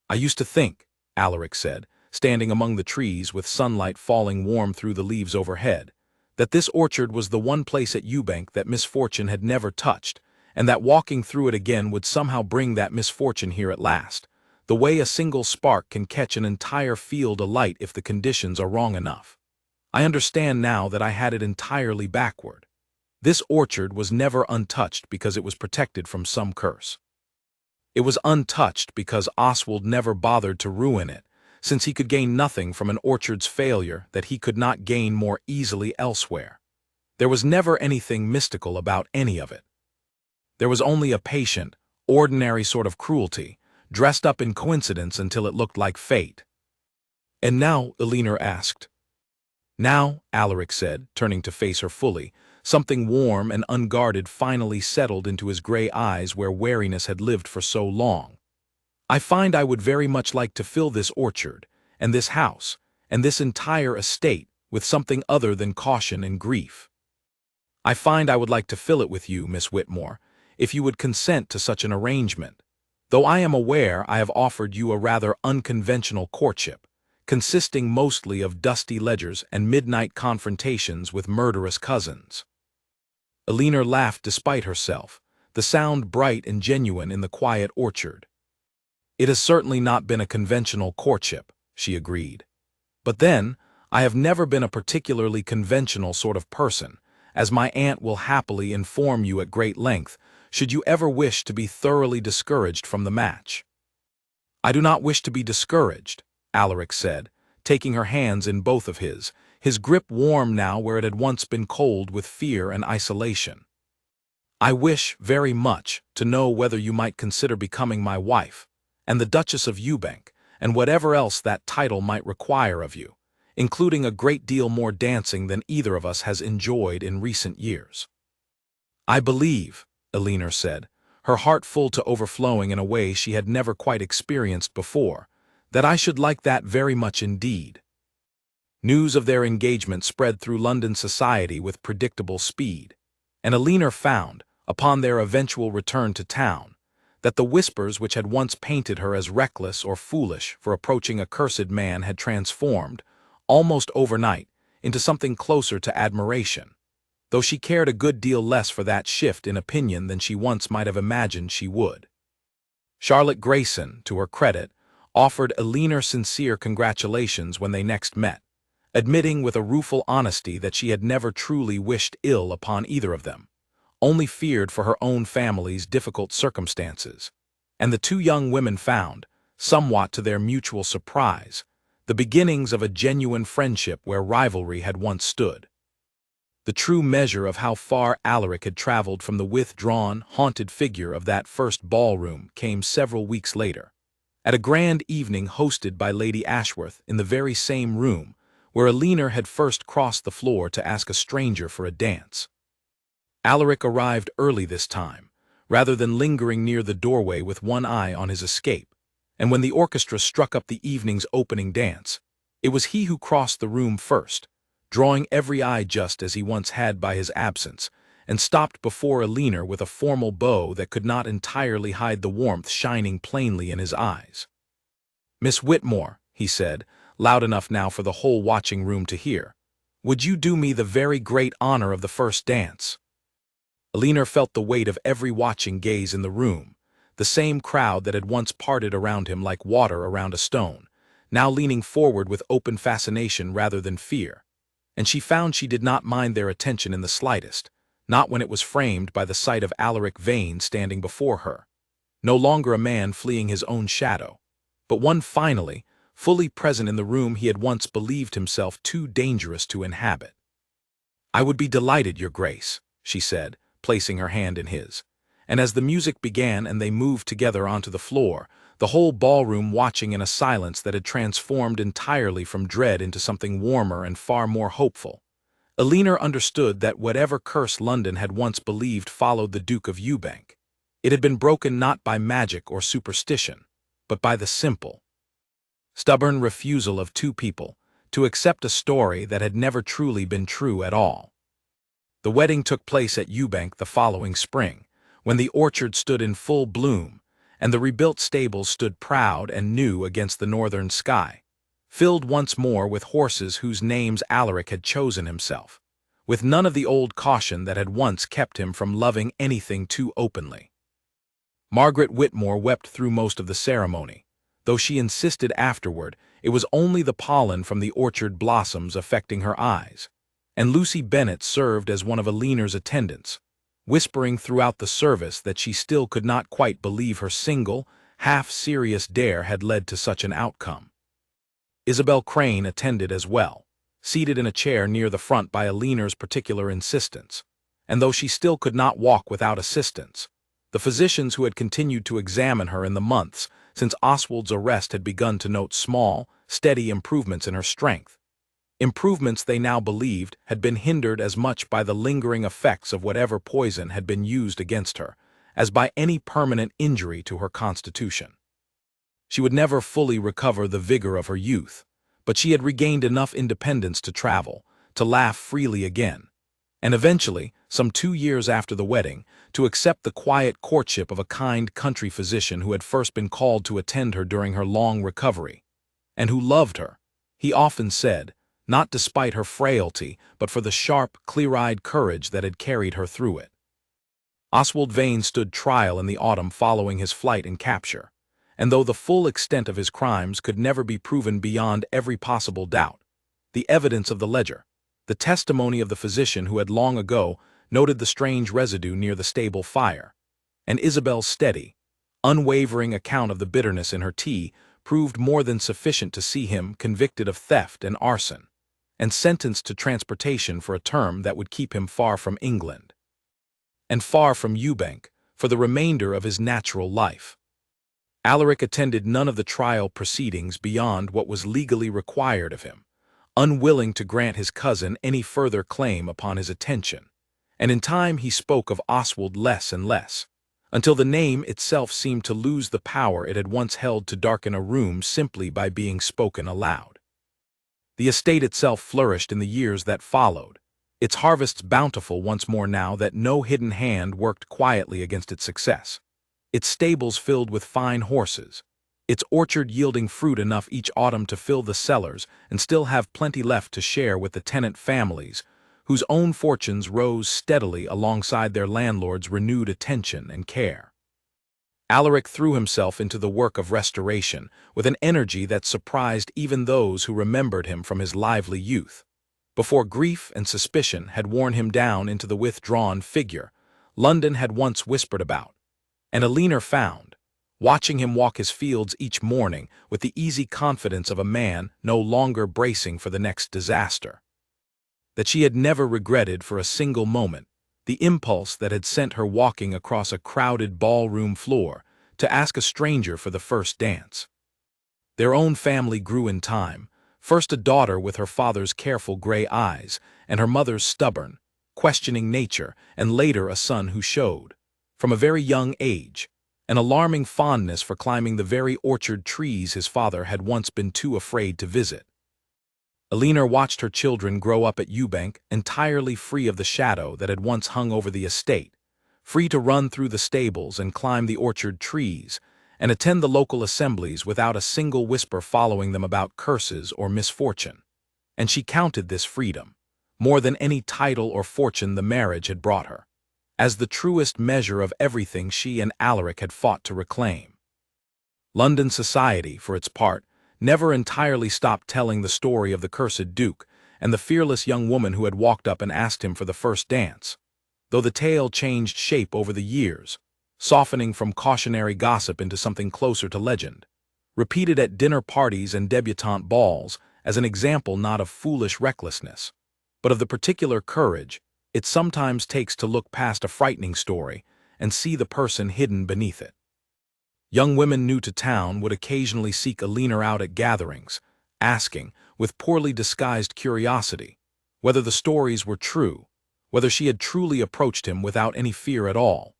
"I used to think," Alaric said, standing among the trees with sunlight falling warm through the leaves overhead, "that this orchard was the one place at Yewbank that misfortune had never touched, and that walking through it again would somehow bring that misfortune here at last, the way a single spark can catch an entire field alight if the conditions are wrong enough. I understand now that I had it entirely backward. This orchard was never untouched because it was protected from some curse. It was untouched because Oswald never bothered to ruin it, since he could gain nothing from an orchard's failure that he could not gain more easily elsewhere. There was never anything mystical about any of it. There was only a patient, ordinary sort of cruelty, dressed up in coincidence until it looked like fate." "And now?" Alina asked. "Now," Alaric said, turning to face her fully, something warm and unguarded finally settled into his gray eyes where wariness had lived for so long. "I find I would very much like to fill this orchard, and this house, and this entire estate with something other than caution and grief. I find I would like to fill it with you, Miss Whitmore, if you would consent to such an arrangement, though I am aware I have offered you a rather unconventional courtship, consisting mostly of dusty ledgers and midnight confrontations with murderous cousins." Alina laughed despite herself, the sound bright and genuine in the quiet orchard. "It has certainly not been a conventional courtship," she agreed. "But then, I have never been a particularly conventional sort of person, as my aunt will happily inform you at great length, should you ever wish to be thoroughly discouraged from the match." "I do not wish to be discouraged," Alaric said, taking her hands in both of his grip warm now where it had once been cold with fear and isolation. "I wish, very much, to know whether you might consider becoming my wife, and the Duchess of Yewbank, and whatever else that title might require of you, including a great deal more dancing than either of us has enjoyed in recent years." "I believe," Alina said, her heart full to overflowing in a way she had never quite experienced before, "that I should like that very much indeed." News of their engagement spread through London society with predictable speed, and Alina found, upon their eventual return to town, that the whispers which had once painted her as reckless or foolish for approaching a cursed man had transformed, almost overnight, into something closer to admiration, though she cared a good deal less for that shift in opinion than she once might have imagined she would. Charlotte Grayson, to her credit, offered Elinor sincere congratulations when they next met, admitting with a rueful honesty that she had never truly wished ill upon either of them, only feared for her own family's difficult circumstances. And the two young women found, somewhat to their mutual surprise, the beginnings of a genuine friendship where rivalry had once stood. The true measure of how far Alaric had traveled from the withdrawn, haunted figure of that first ballroom came several weeks later, at a grand evening hosted by Lady Ashworth in the very same room where Elinor had first crossed the floor to ask a stranger for a dance. Alaric arrived early this time, rather than lingering near the doorway with one eye on his escape, and when the orchestra struck up the evening's opening dance, it was he who crossed the room first, drawing every eye just as he once had by his absence, and stopped before Elinor with a formal bow that could not entirely hide the warmth shining plainly in his eyes. "Miss Whitmore," he said, loud enough now for the whole watching room to hear, "would you do me the very great honor of the first dance?" Elinor felt the weight of every watching gaze in the room, the same crowd that had once parted around him like water around a stone, now leaning forward with open fascination rather than fear. And she found she did not mind their attention in the slightest, not when it was framed by the sight of Alaric Vane standing before her, no longer a man fleeing his own shadow, but one finally, fully present in the room he had once believed himself too dangerous to inhabit. "I would be delighted, Your Grace," she said, placing her hand in his, and as the music began and they moved together onto the floor, the whole ballroom watching in a silence that had transformed entirely from dread into something warmer and far more hopeful, Elinor understood that whatever curse London had once believed followed the Duke of Yewbank, it had been broken not by magic or superstition, but by the simple, stubborn refusal of two people to accept a story that had never truly been true at all. The wedding took place at Yewbank the following spring, when the orchard stood in full bloom, and the rebuilt stables stood proud and new against the northern sky, filled once more with horses whose names Alaric had chosen himself, with none of the old caution that had once kept him from loving anything too openly. Margaret Whitmore wept through most of the ceremony, though she insisted afterward it was only the pollen from the orchard blossoms affecting her eyes, and Lucy Bennet served as one of Elinor's attendants, whispering throughout the service that she still could not quite believe her single, half-serious dare had led to such an outcome. Isabel Crane attended as well, seated in a chair near the front by Elinor's particular insistence, and though she still could not walk without assistance, the physicians who had continued to examine her in the months since Oswald's arrest had begun to note small, steady improvements in her strength. Improvements they now believed had been hindered as much by the lingering effects of whatever poison had been used against her, as by any permanent injury to her constitution. She would never fully recover the vigor of her youth, but she had regained enough independence to travel, to laugh freely again, and eventually, some 2 years after the wedding, to accept the quiet courtship of a kind country physician who had first been called to attend her during her long recovery, and who loved her, he often said, not despite her frailty, but for the sharp, clear-eyed courage that had carried her through it. Oswald Vane stood trial in the autumn following his flight and capture, and though the full extent of his crimes could never be proven beyond every possible doubt, the evidence of the ledger, the testimony of the physician who had long ago noted the strange residue near the stable fire, and Isabel's steady, unwavering account of the bitterness in her tea proved more than sufficient to see him convicted of theft and arson, and sentenced to transportation for a term that would keep him far from England, and far from Yewbank for the remainder of his natural life. Alaric attended none of the trial proceedings beyond what was legally required of him, unwilling to grant his cousin any further claim upon his attention, and in time he spoke of Oswald less and less, until the name itself seemed to lose the power it had once held to darken a room simply by being spoken aloud. The estate itself flourished in the years that followed, its harvests bountiful once more now that no hidden hand worked quietly against its success, its stables filled with fine horses, its orchard yielding fruit enough each autumn to fill the cellars and still have plenty left to share with the tenant families, whose own fortunes rose steadily alongside their landlord's renewed attention and care. Alaric threw himself into the work of restoration with an energy that surprised even those who remembered him from his lively youth. Before grief and suspicion had worn him down into the withdrawn figure London had once whispered about, and Alina found, watching him walk his fields each morning with the easy confidence of a man no longer bracing for the next disaster, that she had never regretted for a single moment the impulse that had sent her walking across a crowded ballroom floor to ask a stranger for the first dance. Their own family grew in time, first a daughter with her father's careful gray eyes and her mother's stubborn, questioning nature, and later a son who showed, from a very young age, an alarming fondness for climbing the very orchard trees his father had once been too afraid to visit. Alina watched her children grow up at Yewbank entirely free of the shadow that had once hung over the estate, free to run through the stables and climb the orchard trees, and attend the local assemblies without a single whisper following them about curses or misfortune. And she counted this freedom, more than any title or fortune the marriage had brought her, as the truest measure of everything she and Alaric had fought to reclaim. London society, for its part, never entirely stopped telling the story of the cursed Duke and the fearless young woman who had walked up and asked him for the first dance, though the tale changed shape over the years, softening from cautionary gossip into something closer to legend, repeated at dinner parties and debutante balls as an example not of foolish recklessness, but of the particular courage it sometimes takes to look past a frightening story and see the person hidden beneath it. Young women new to town would occasionally seek Alina out at gatherings, asking, with poorly disguised curiosity, whether the stories were true, whether she had truly approached him without any fear at all.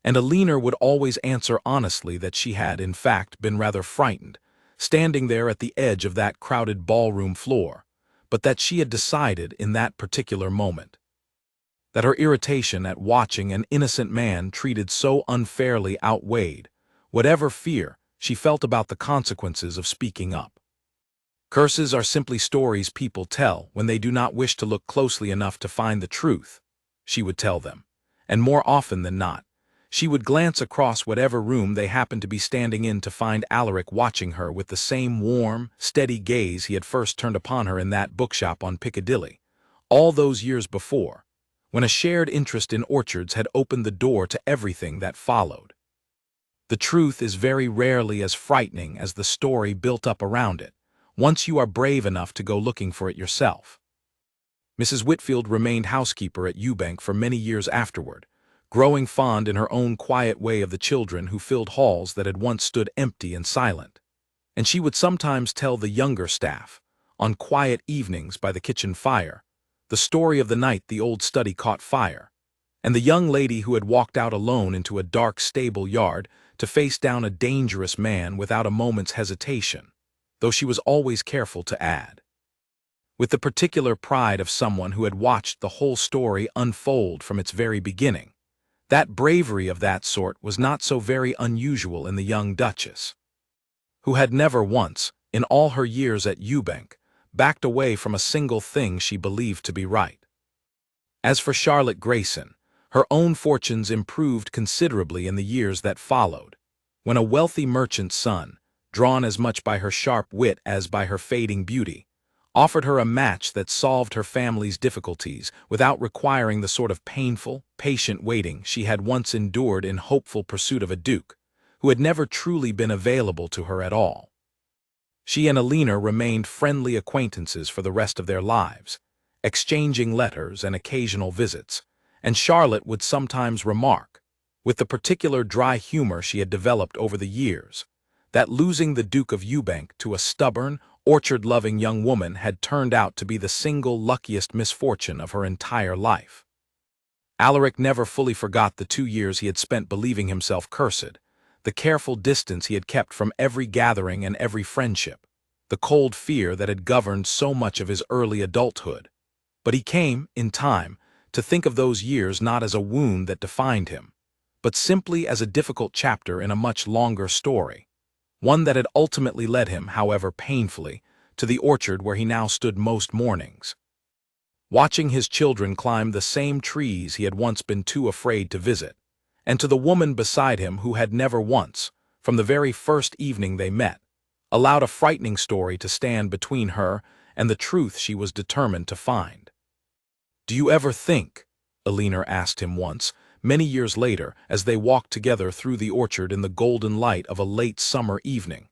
And Alina would always answer honestly that she had, in fact, been rather frightened, standing there at the edge of that crowded ballroom floor, but that she had decided in that particular moment that her irritation at watching an innocent man treated so unfairly outweighed whatever fear she felt about the consequences of speaking up. Curses are simply stories people tell when they do not wish to look closely enough to find the truth, she would tell them, and more often than not, she would glance across whatever room they happened to be standing in to find Alaric watching her with the same warm, steady gaze he had first turned upon her in that bookshop on Piccadilly, all those years before, when a shared interest in orchards had opened the door to everything that followed. The truth is very rarely as frightening as the story built up around it, once you are brave enough to go looking for it yourself. Mrs. Whitfield remained housekeeper at Yewbank for many years afterward, growing fond in her own quiet way of the children who filled halls that had once stood empty and silent. And she would sometimes tell the younger staff, on quiet evenings by the kitchen fire, the story of the night the old study caught fire, and the young lady who had walked out alone into a dark stable yard to face down a dangerous man without a moment's hesitation, though she was always careful to add, with the particular pride of someone who had watched the whole story unfold from its very beginning. That bravery of that sort was not so very unusual in the young Duchess, who had never once, in all her years at Yewbank, backed away from a single thing she believed to be right. As for Charlotte Grayson, her own fortunes improved considerably in the years that followed, when a wealthy merchant's son, drawn as much by her sharp wit as by her fading beauty, offered her a match that solved her family's difficulties without requiring the sort of painful, patient waiting she had once endured in hopeful pursuit of a duke, who had never truly been available to her at all. She and Alina remained friendly acquaintances for the rest of their lives, exchanging letters and occasional visits, and Charlotte would sometimes remark, with the particular dry humor she had developed over the years, that losing the Duke of Yewbank to a stubborn, orchard-loving young woman had turned out to be the single luckiest misfortune of her entire life. Alaric never fully forgot the 2 years he had spent believing himself cursed, the careful distance he had kept from every gathering and every friendship, the cold fear that had governed so much of his early adulthood. But he came, in time, to think of those years not as a wound that defined him, but simply as a difficult chapter in a much longer story, one that had ultimately led him, however painfully, to the orchard where he now stood most mornings, watching his children climb the same trees he had once been too afraid to visit, and to the woman beside him who had never once, from the very first evening they met, allowed a frightening story to stand between her and the truth she was determined to find. "Do you ever think," Alina asked him once, many years later, as they walked together through the orchard in the golden light of a late summer evening,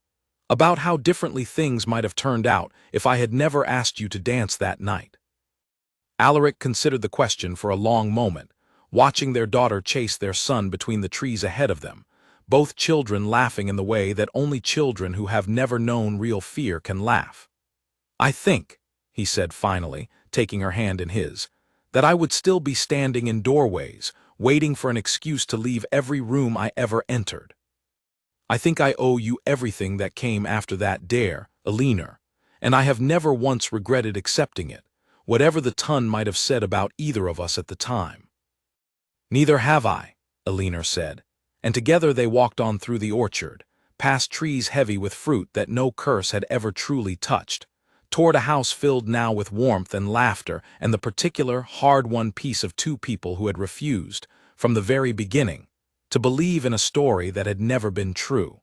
"about how differently things might have turned out if I had never asked you to dance that night?" Alaric considered the question for a long moment, watching their daughter chase their son between the trees ahead of them, both children laughing in the way that only children who have never known real fear can laugh. "I think," he said finally, taking her hand in his, "that I would still be standing in doorways, waiting for an excuse to leave every room I ever entered. I think I owe you everything that came after that dare, Alina, and I have never once regretted accepting it, whatever the ton might have said about either of us at the time." "Neither have I," Alina said, and together they walked on through the orchard, past trees heavy with fruit that no curse had ever truly touched, toward a house filled now with warmth and laughter and the particular, hard-won peace of two people who had refused, from the very beginning, to believe in a story that had never been true.